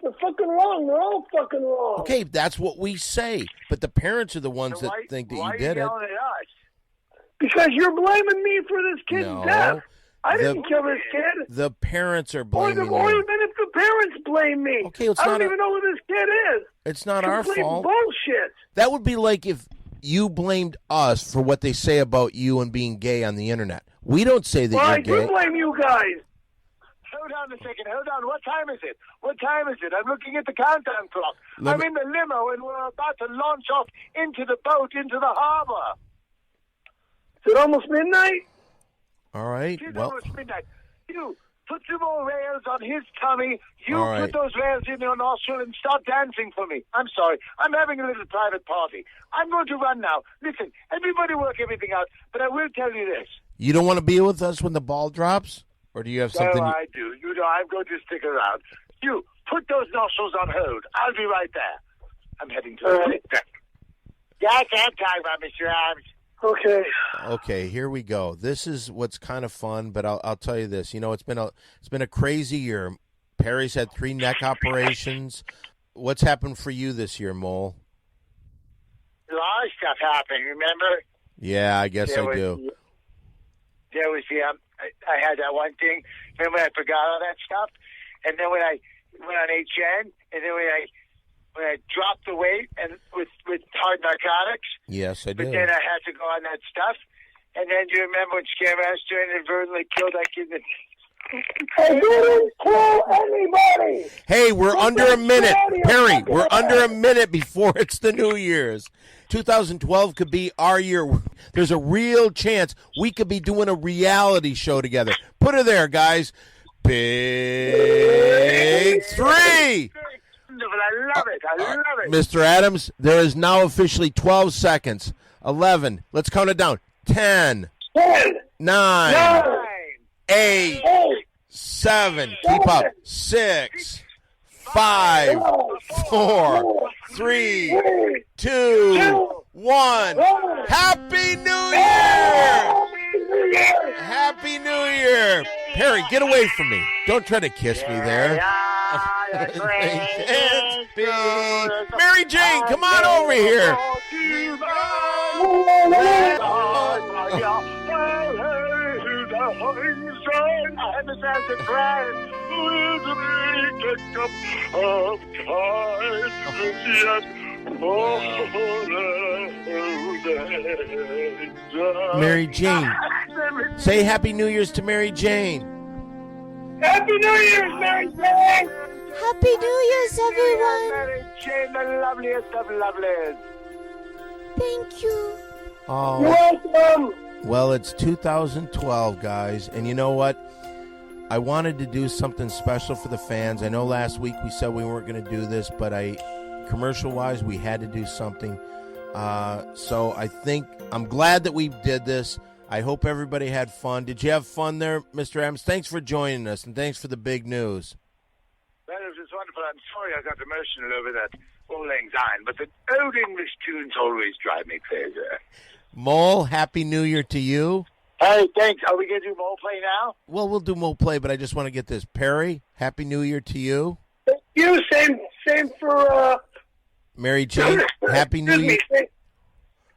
They're fucking wrong. They're all fucking wrong. Okay, that's what we say. But the parents are the ones that think that you did it. Why are you yelling at us? Because you're blaming me for this kid's No. death. I didn't kill this kid. The parents are Or blaming even you. if the parents blame me. Okay, it's I not don't a- even know who this kid is. It's not our Complete fault. bullshit. That would be like if you blamed us for what they say about you and being gay on the internet. We don't say that Well, I you're do gay. blame you guys. Hold on a second. Hold on. What time is it? I'm looking at the countdown clock. Let I'm me- in the limo, and we're about to launch off into the boat, into the harbor. Is it almost midnight? All right. It's Well, almost midnight. You put some more rails on his tummy. You All right. put those rails in your nostril and start dancing for me. I'm sorry. I'm having a little private party. I'm going to run now. Listen, everybody work everything out, but I will tell you this. you don't want to be with us when the ball drops? Or do you have something? I do. You know, I'm going to stick around. You put those nostrils on hold. I'll be right there. I'm heading to the clinic. That's what I'm talking about, Mr. Adams. Okay. Okay, here we go. This is what's kind of fun, but I'll tell you this. You know, it's been a crazy year. Perry's had 3 neck operations. What's happened for you this year, Mole? A lot of stuff happened, remember? Yeah, I guess I do. There was I had that one thing. Remember when I forgot all that stuff? And then when I went on HN, and then when I dropped the weight and with hard narcotics. Yes, I But did. then I had to go on that stuff. And then do you remember when Scaremaster inadvertently killed that kid? I didn't kill anybody. Hey, we're under a minute. Perry, we're under a minute before it's the New Year's. 2012 could be our year. There's a real chance we could be doing a reality show together. Put her there, guys. Big 3. I love it. I love it. Mr. Adams, there is now officially 12 seconds. 11. Let's count it down. 10, 10, 9, 9, 8, 7. Keep up. 6, 5, 4, 3, 2, 1. Happy New Year! Happy New Year! Perry, get away from me. Don't try to kiss me there. Mary Jane, come on over here. Mary Jane. Say Happy New Year's to Mary Jane. Happy New Year's, Mary Jane. Happy New Year's, everyone. Mary Jane, the loveliest of lovelies. Thank you. Oh, Welcome. well, it's 2012, guys. And you know what? I wanted to do something special for the fans. I know last week we said we weren't going to do this, but commercial-wise, we had to do something. So I think I'm glad that we did this. I hope everybody had fun. Did you have fun there, Mr. Adams? Thanks for joining us, and thanks for the big news. Well, it was wonderful. I'm sorry I got emotional over that Old Lang Syne, but the old English tunes always drive me crazy. Mole, Happy New Year to you. Hey, thanks. Are we going to do Mole Play now? Well, we'll do Mole Play, but I just want to get this. Perry, Happy New Year to you. You same for Mary Jane, Happy New Year.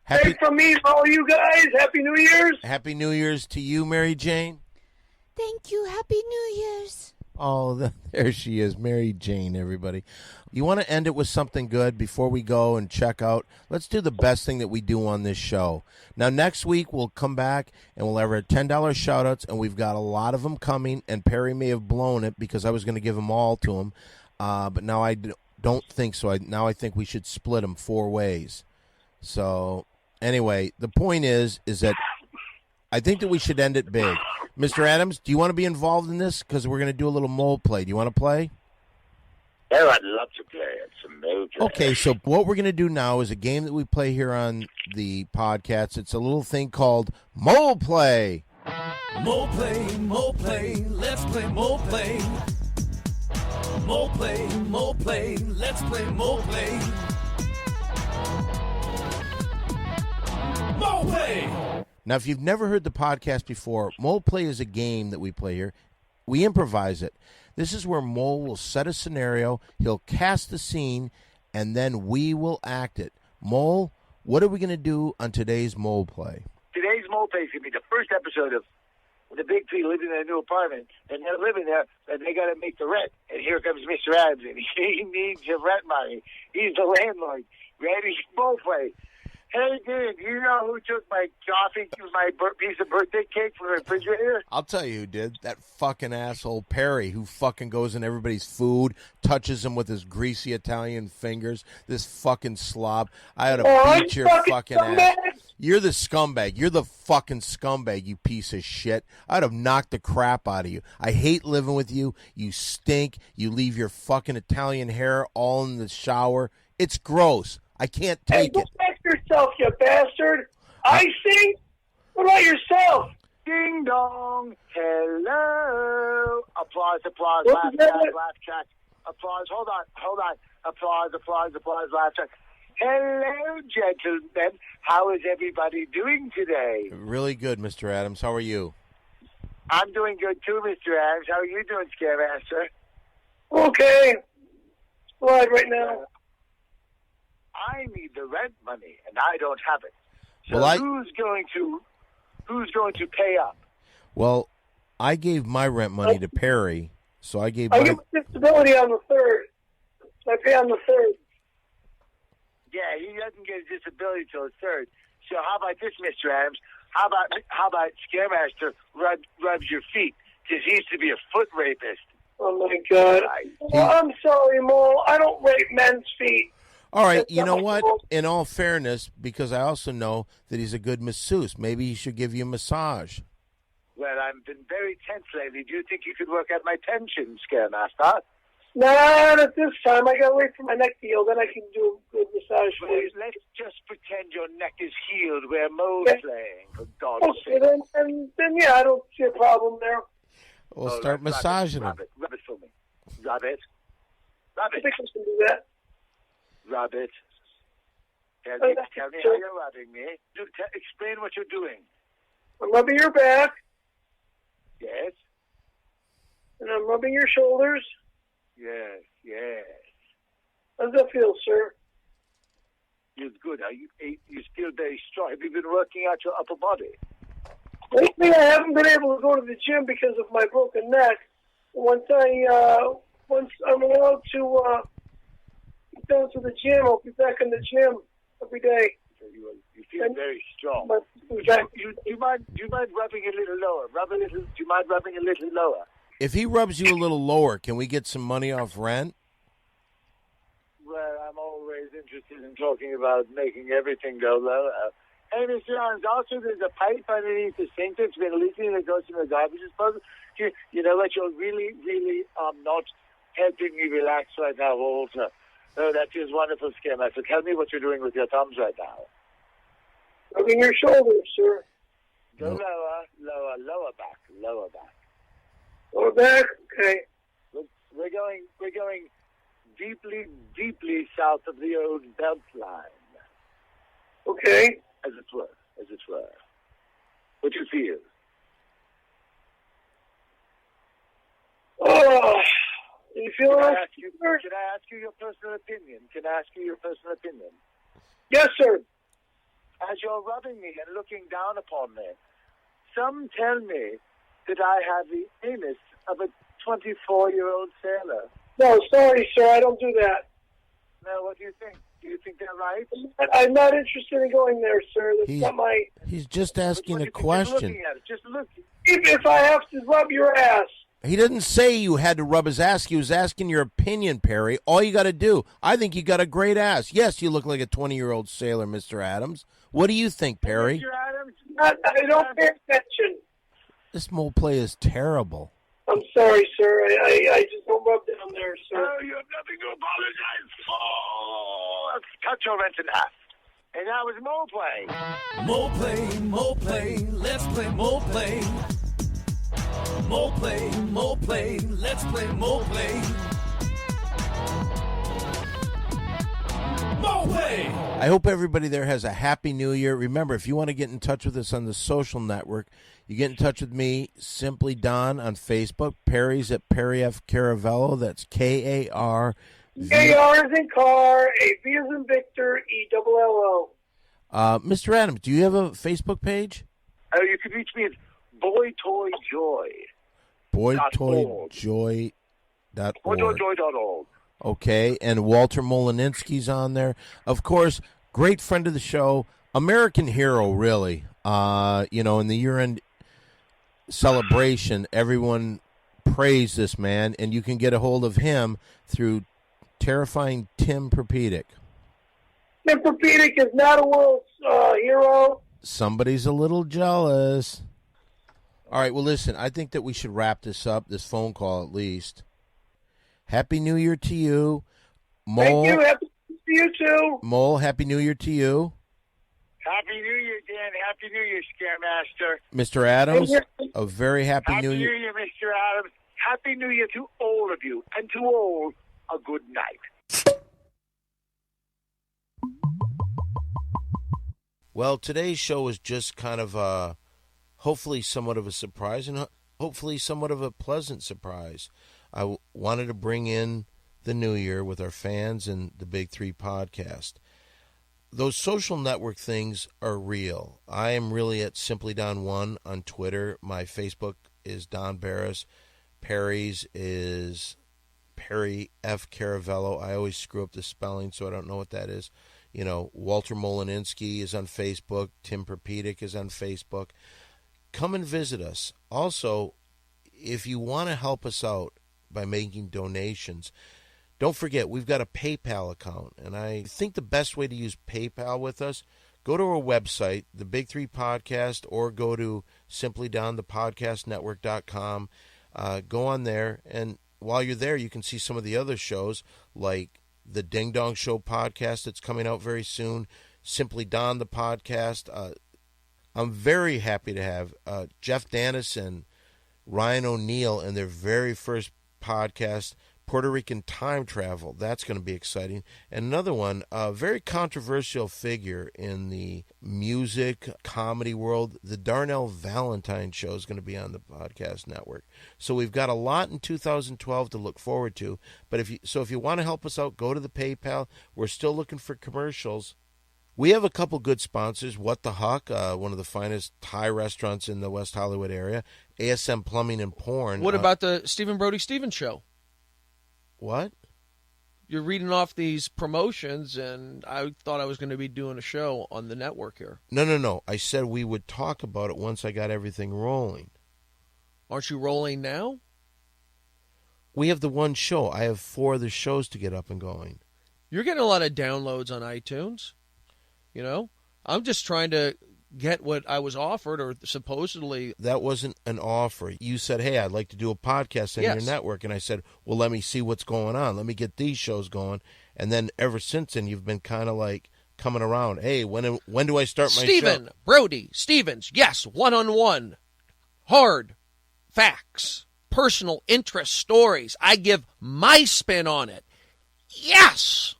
Same from me for all you guys. Happy New Year's. Happy New Year's to you, Mary Jane. Thank you. Happy New Year's. Oh, there she is, Mary Jane, everybody. You want to end it with something good before we go and check out? Let's do the best thing that we do on this show. Now, next week, we'll come back and we'll have our $10 shout-outs, and we've got a lot of them coming, and Perry may have blown it because I was going to give them all to him, but now I don't think so. Now I think we should split them 4 ways. So, anyway, the point is that I think that we should end it big. Mr. Adams, do you want to be involved in this? Because we're going to do a little Mole Play. Do you want to play? Oh, I'd love to play. It's a Mole Play. Okay, so what we're going to do now is a game that we play here on the podcast. It's a little thing called Mole Play. Mole play, let's play mole play. Mole play, let's play mole play. Mole play! Now, if you've never heard the podcast before, Mole Play is a game that we play here. We improvise it. This is where Mole will set a scenario, he'll cast the scene, and then we will act it. Mole, what are we going to do on today's Mole Play? Today's Mole Play is going to be the first episode of the Big Three living in a new apartment, and they're living there, and they got to make the rent. And here comes Mr. Adams, and he needs your rent money. He's the landlord. Ready? Mole Play. Hey, dude, you know who took my coffee, my piece of birthday cake from the refrigerator? I'll tell you who did. That fucking asshole Perry, who fucking goes in everybody's food, touches them with his greasy Italian fingers. This fucking slob. I ought to beat your fucking ass. You're the scumbag. You're the fucking scumbag, you piece of shit. I'd have knocked the crap out of you. I hate living with you. You stink. You leave your fucking Italian hair all in the shower. It's gross. I can't take it. Go back yourself, you bastard. I sing. What about yourself? Ding dong. Hello. Applause, applause. What's Laugh that? track, laugh track. applause. Hold on. Applause, laughter. Hello, gentlemen. How is everybody doing today? Really good, Mr. Adams. How are you? I'm doing good too, Mr. Adams. How are you doing, Scaremaster? Okay. Slide right now. I need the rent money, and I don't have it. So Well, who's going to pay up? Well, I gave my rent money to Perry, so I gave I my... get disability on the 3rd. I pay on the 3rd. Yeah, he doesn't get a disability till the 3rd. So how about this, Mr. Adams? How about Scaremaster rubs your feet? Because he used to be a foot rapist. Oh, my God. Well, I'm sorry, Mo. I don't rape men's feet. All right, That's you not know my what? fault. In all fairness, because I also know that he's a good masseuse, maybe he should give you a massage. Well, I've been very tense lately. Do you think you could work out my tension, Scaremaster? Not at this time. I got to wait for my neck to heal. Then I can do a good massage for Well, you. let's just pretend your neck is healed where Mo's Okay. playing, for God's Okay, sake. then, yeah, I don't see a problem there. We'll Oh, start rub it, massaging him. Rub it for me. Rub it. Rub I it. think I can do that. Rub it. Tell Oh, me, that's tell me true. how you're rubbing me. Explain what you're doing. I'm rubbing your back, Yes, and I'm rubbing your shoulders. yes. How does that feel, sir? You're good. You still very strong. Have you been working out your upper body? Lately, I haven't been able to go to the gym because of my broken neck. Once I'm allowed to get down to the gym, I'll be back in the gym every day. So you feel very strong. But Do you mind rubbing a little lower? Do you mind rubbing a little lower? If he rubs you a little lower, can we get some money off rent? Well, I'm always interested in talking about making everything go lower. Hey, Mr. Adams, also there's a pipe underneath the sink that's been leaking that goes in the garbage disposal. You know what? You're really, really not helping me relax right now, Walter. Oh, that is wonderful, Scaremaster. Tell me what you're doing with your thumbs right now. rubbing your shoulders, sir. Go lower back. Lower back. Okay. We're going deeply, deeply south of the old belt line, Okay. as it were. What you feel? Oh, you feel Can I nice? ask you your personal opinion? Yes, sir. As you're rubbing me and looking down upon me, some tell me that I have the anus of a 24-year-old sailor. No, sorry, sir. I don't do that. Now, what do you think? Do you think they're right? I'm not interested in going there, sir. That's He's- not my. He's just asking What a do you think? Just question. looking at it. Just look. If I have to rub your ass, He didn't say you had to rub his ass. He was asking your opinion, Perry. All you got to do. I think you got a great ass. Yes, you look like a 20-year-old sailor, Mr. Adams. What do you think, Perry? Mr. Adams, I don't pay attention. This mole play is terrible. I'm sorry, sir. I just don't rub down there, sir. Oh, you have nothing to apologize for. Let's cut your rent in half. And that was Mo Play. Mo play, let's play Mo play. Mo play, let's play Mo play. Mo play! I hope everybody there has a happy new year. Remember, if you want to get in touch with us on the social network, you get in touch with me, Simply Don, on Facebook. Perry's at Perry F. Caravello. That's K-A-R. A-R is in car, A V is in Victor, E-double-L-O. Mr. Adams, do you have a Facebook page? Oh, you can reach me at Boy Toy Joy. BoyToyJoy.org. BoyToyJoy.org. Okay, and Walter Molininsky's on there. Of course, great friend of the show, American hero, really. In the year-end celebration, everyone praised this man, and you can get a hold of him through Terrifying Tim Perpedic. Tim Perpedic is not a world hero. Somebody's a little jealous. All right, well, listen, I think that we should wrap this up, this phone call at least. Happy New Year to you. Mole, Thank you. Happy to see you, too. Mole, Happy New Year to you. Happy New Year, Dan. Happy New Year, Scaremaster. Mr. Adams, a very happy Happy New Year. Mr. Adams. Happy New Year to all of you and to all a good night. Well, today's show is just kind of hopefully somewhat of a surprise and hopefully somewhat of a pleasant surprise. I wanted to bring in the new year with our fans and the Big Three podcast. Those social network things are real. I am really at Simply Don1 on Twitter. My Facebook is Don Barris. Perry's is Perry F. Caravello. I always screw up the spelling, so I don't know what that is. You know, Walter Molininski is on Facebook. Tim Perpedic is on Facebook. Come and visit us. Also, if you want to help us out by making donations, don't forget, we've got a PayPal account. And I think the best way to use PayPal with us, go to our website, the Big Three Podcast, or go to simplydonthepodcastnetwork.com. Go on there, and while you're there, you can see some of the other shows, like the Ding Dong Show podcast that's coming out very soon, Simply Don the podcast. I'm very happy to have Jeff Danis and Ryan O'Neill in their very first podcast, Puerto Rican Time Travel. That's going to be exciting. And another one, a very controversial figure in the music, comedy world, the Darnell Valentine Show is going to be on the podcast network. So we've got a lot in 2012 to look forward to. But if you want to help us out, go to the PayPal. We're still looking for commercials. We have a couple good sponsors. What the Huck, one of the finest Thai restaurants in the West Hollywood area. ASM Plumbing and Porn. What about the Stephen Brody Stevens Show? What? You're reading off these promotions, and I thought I was going to be doing a show on the network here. No. I said we would talk about it once I got everything rolling. Aren't you rolling now? We have the one show. I have 4 other shows to get up and going. You're getting a lot of downloads on iTunes. You know? I'm just trying to get what I was offered or supposedly. That wasn't an offer. You said, hey, I'd like to do a podcast on your network. And I said, well, let me see what's going on. Let me get these shows going. And then ever since then, you've been kind of like coming around. Hey, when do I start my show? Stephen Brody Stevens, yes, one-on-one, hard facts, personal interest stories. I give my spin on it. Yes!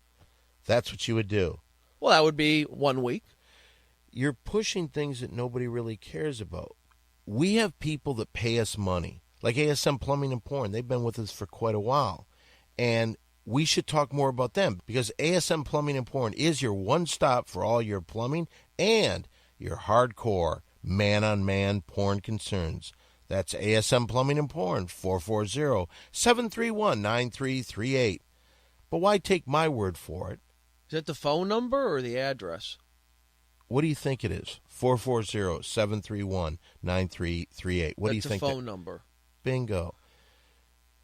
That's what you would do. Well, that would be 1 week. You're pushing things that nobody really cares about. We have people that pay us money, like ASM Plumbing and Porn. They've been with us for quite a while. And we should talk more about them because ASM Plumbing and Porn is your one-stop for all your plumbing and your hardcore man-on-man porn concerns. That's ASM Plumbing and Porn, 440-731-9338. But why take my word for it? Is that the phone number or the address? What do you think it is? 440-731-9338. What do you think? That's a phone number. Bingo.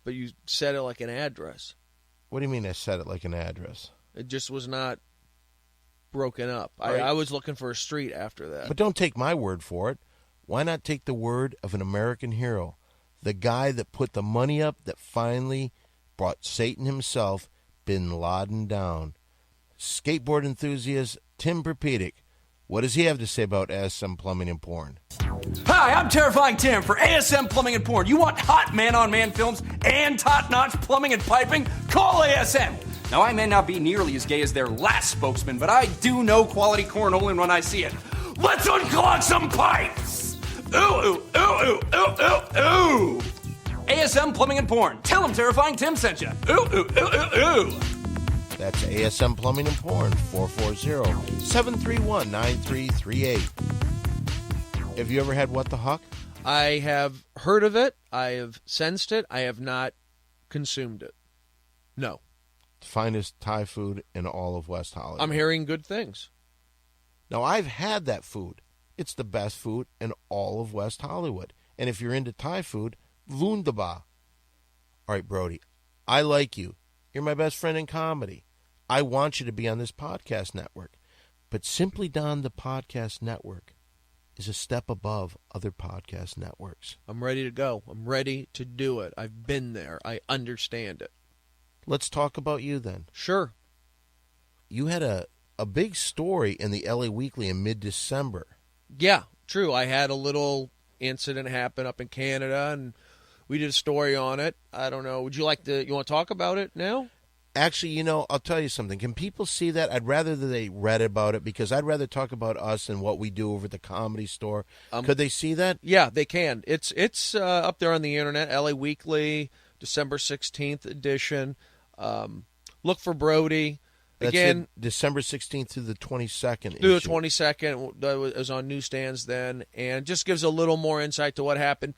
But you said it like an address. What do you mean I said it like an address? It just was not broken up. Right. I was looking for a street after that. But don't take my word for it. Why not take the word of an American hero? The guy that put the money up that finally brought Satan himself, Bin Laden, down. Skateboard enthusiast Tim Perpedic. What does he have to say about ASM Plumbing and Porn? Hi, I'm Terrifying Tim for ASM Plumbing and Porn. You want hot man-on-man films and top-notch plumbing and piping? Call ASM. Now, I may not be nearly as gay as their last spokesman, but I do know quality cornholing when I see it. Let's unclog some pipes! Ooh, ooh, ooh, ooh, ooh, ooh, ooh! ASM Plumbing and Porn. Tell them Terrifying Tim sent you. Ooh, ooh, ooh, ooh, ooh! That's ASM Plumbing and Porn, 440-731-9338. Have you ever had What the Huck? I have heard of it. I have sensed it. I have not consumed it. No. Finest Thai food in all of West Hollywood. I'm hearing good things. Now, I've had that food. It's the best food in all of West Hollywood. And if you're into Thai food, Wunderbar. All right, Brody, I like you. You're my best friend in comedy. I want you to be on this podcast network. But Simply Don, the podcast network, is a step above other podcast networks. I'm ready to go. I'm ready to do it. I've been there. I understand it. Let's talk about you then. Sure. You had a big story in the LA Weekly in mid-December. Yeah, true. I had a little incident happen up in Canada, and we did a story on it. I don't know. You want to talk about it now? Actually, I'll tell you something. Can people see that? I'd rather that they read about it, because I'd rather talk about us and what we do over at the Comedy Store. Could they see that? Yeah, they can. It's up there on the internet. LA Weekly, December 16th edition. Look for Brody. Again, December 16th through the 22nd. Through the 22nd. It was on newsstands then, and just gives a little more insight to what happened.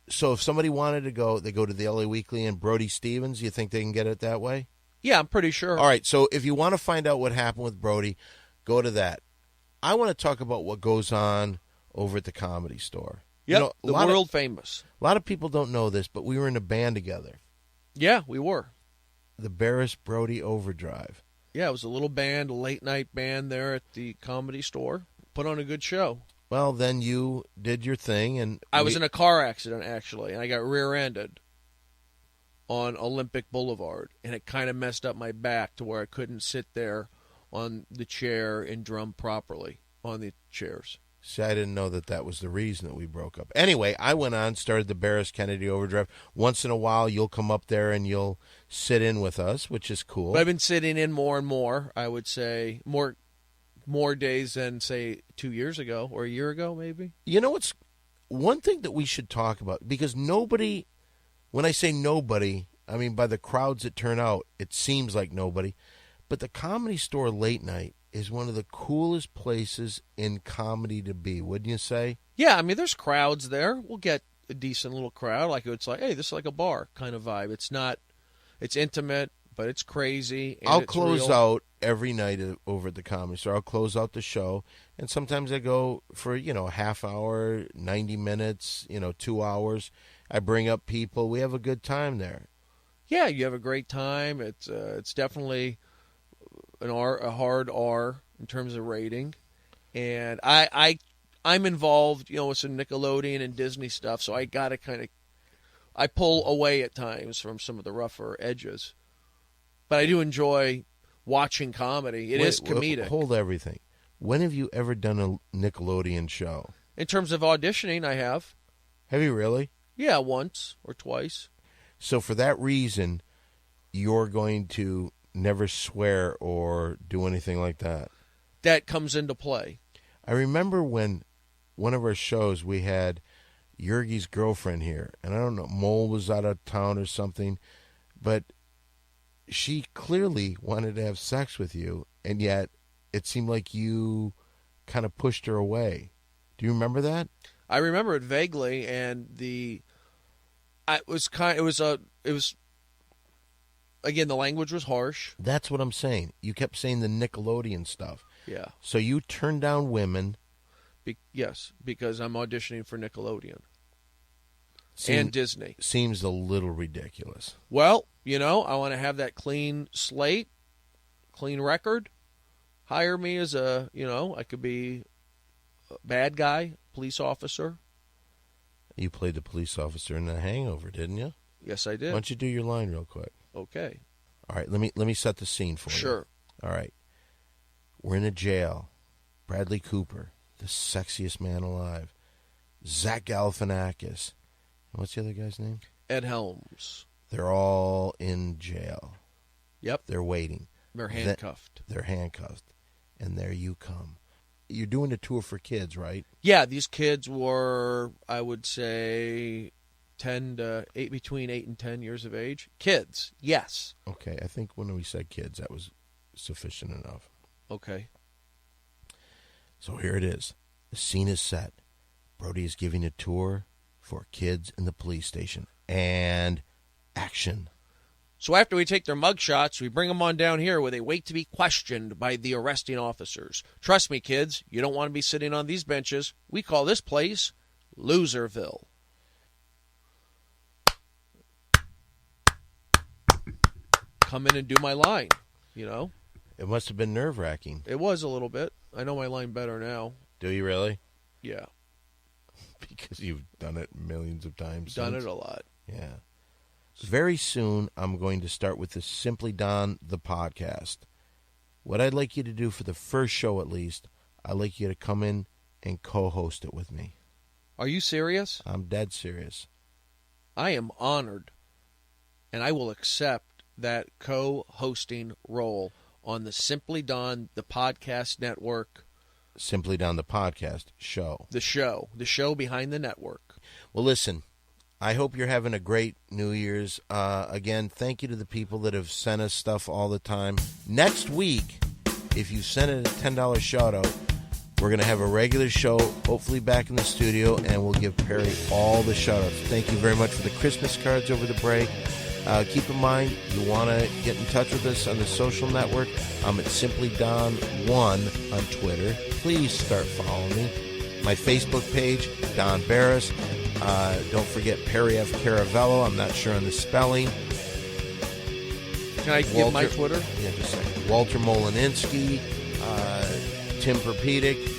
So if somebody wanted to go, they go to the LA Weekly and Brody Stevens. You think they can get it that way? Yeah, I'm pretty sure. All right, so if you want to find out what happened with Brody, go to that. I want to talk about what goes on over at the Comedy Store. Yep, the world famous. A lot of people don't know this, but we were in a band together. Yeah, we were. The Barris Brody Overdrive. Yeah, it was a little band, a late-night band there at the Comedy Store. Put on a good show. Well, then you did your thing. And I was in a car accident, actually, and I got rear-ended on Olympic Boulevard, and it kind of messed up my back to where I couldn't sit there on the chair and drum properly on the chairs. See, I didn't know that was the reason that we broke up. Anyway, I went on, started the Barris Kennedy Overdrive. Once in a while, you'll come up there and you'll sit in with us, which is cool. But I've been sitting in more and more, I would say, more days than, say, 2 years ago or a year ago, maybe. You know what's one thing that we should talk about? Because nobody, when I say nobody, I mean by the crowds that turn out, it seems like nobody. But the Comedy Store late night is one of the coolest places in comedy to be, wouldn't you say? Yeah, I mean, there's crowds there. We'll get a decent little crowd. Like, it's like, hey, this is like a bar kind of vibe. It's intimate, but it's crazy. And I'll close out every night over at the Comedy Store. I'll close out the show, and sometimes I go for, a half hour, 90 minutes, 2 hours. I bring up people. We have a good time there. Yeah, you have a great time. It's definitely a hard R in terms of rating, and I'm involved, with some Nickelodeon and Disney stuff, so I gotta I pull away at times from some of the rougher edges, but I do enjoy watching comedy. It is comedic. Hold everything. When have you ever done a Nickelodeon show? In terms of auditioning, I have. Have you really? Yeah, once or twice. So for that reason, you're going to never swear or do anything like that? That comes into play. I remember when one of our shows, we had Yergi's girlfriend here, and I don't know, Mole was out of town or something, but she clearly wanted to have sex with you, and yet it seemed like you kind of pushed her away. Do you remember that? I remember it vaguely, and again, the language was harsh. That's what I'm saying. You kept saying the Nickelodeon stuff. Yeah. So you turned down women. Yes, because I'm auditioning for Nickelodeon and Disney. Seems a little ridiculous. Well, I want to have that clean slate, clean record. Hire me as I could be a bad guy, police officer. You played the police officer in The Hangover, didn't you? Yes, I did. Why don't you do your line real quick? Okay. All right, let me set the scene for you. Sure. All right. We're in a jail. Bradley Cooper, the sexiest man alive. Zach Galifianakis. And what's the other guy's name? Ed Helms. They're all in jail. Yep. They're waiting. They're handcuffed. They're handcuffed. And there you come. You're doing a tour for kids, right? Yeah, these kids were, I would say, between 8 and 10 years of age. Kids, yes. Okay, I think when we said kids, that was sufficient enough. Okay. So here it is. The scene is set. Brody is giving a tour for kids in the police station. And action. So after we take their mug shots, we bring them on down here where they wait to be questioned by the arresting officers. Trust me, kids, you don't want to be sitting on these benches. We call this place Loserville. Come in and do my line, It must have been nerve-wracking. It was a little bit. I know my line better now. Do you really? Yeah. Because you've done it millions of times. Done it a lot. Yeah. Very soon, I'm going to start with the Simply Don, the podcast. What I'd like you to do for the first show, at least, I'd like you to come in and co-host it with me. Are you serious? I'm dead serious. I am honored, and I will accept that co-hosting role on the Simply Don, the podcast network. Simply Don, the podcast show. The show behind the network. Well, listen, I hope you're having a great New Year's. Again, thank you to the people that have sent us stuff all the time. Next week, if you send it a $10 shout-out, we're going to have a regular show, hopefully back in the studio, and we'll give Perry all the shout-outs. Thank you very much for the Christmas cards over the break. Keep in mind, you want to get in touch with us on the social network. I'm at SimplyDon1 on Twitter. Please start following me. My Facebook page, Don Barris. Don't forget Perry F. Caravello. I'm not sure on the spelling. Can I give my Twitter? Yeah, just a second. Walter Molininski, Tim Perpedic.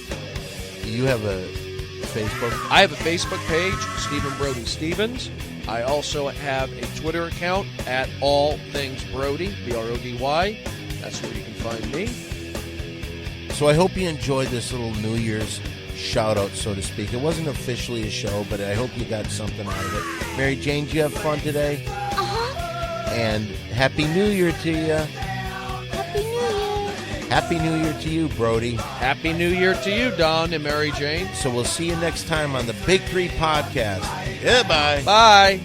You have a Facebook? I have a Facebook page, Stephen Brody Stevens. I also have a Twitter account at All Things Brody, B-R-O-D-Y. That's where you can find me. So I hope you enjoyed this little New Year's shout-out, so to speak. It wasn't officially a show, but I hope you got something out of it. Mary Jane, did you have fun today? Uh-huh. And Happy New Year to you. Happy New Year. Happy New Year to you, Brody. Happy New Year to you, Don and Mary Jane. So we'll see you next time on the Big Three Podcast. Goodbye. Bye.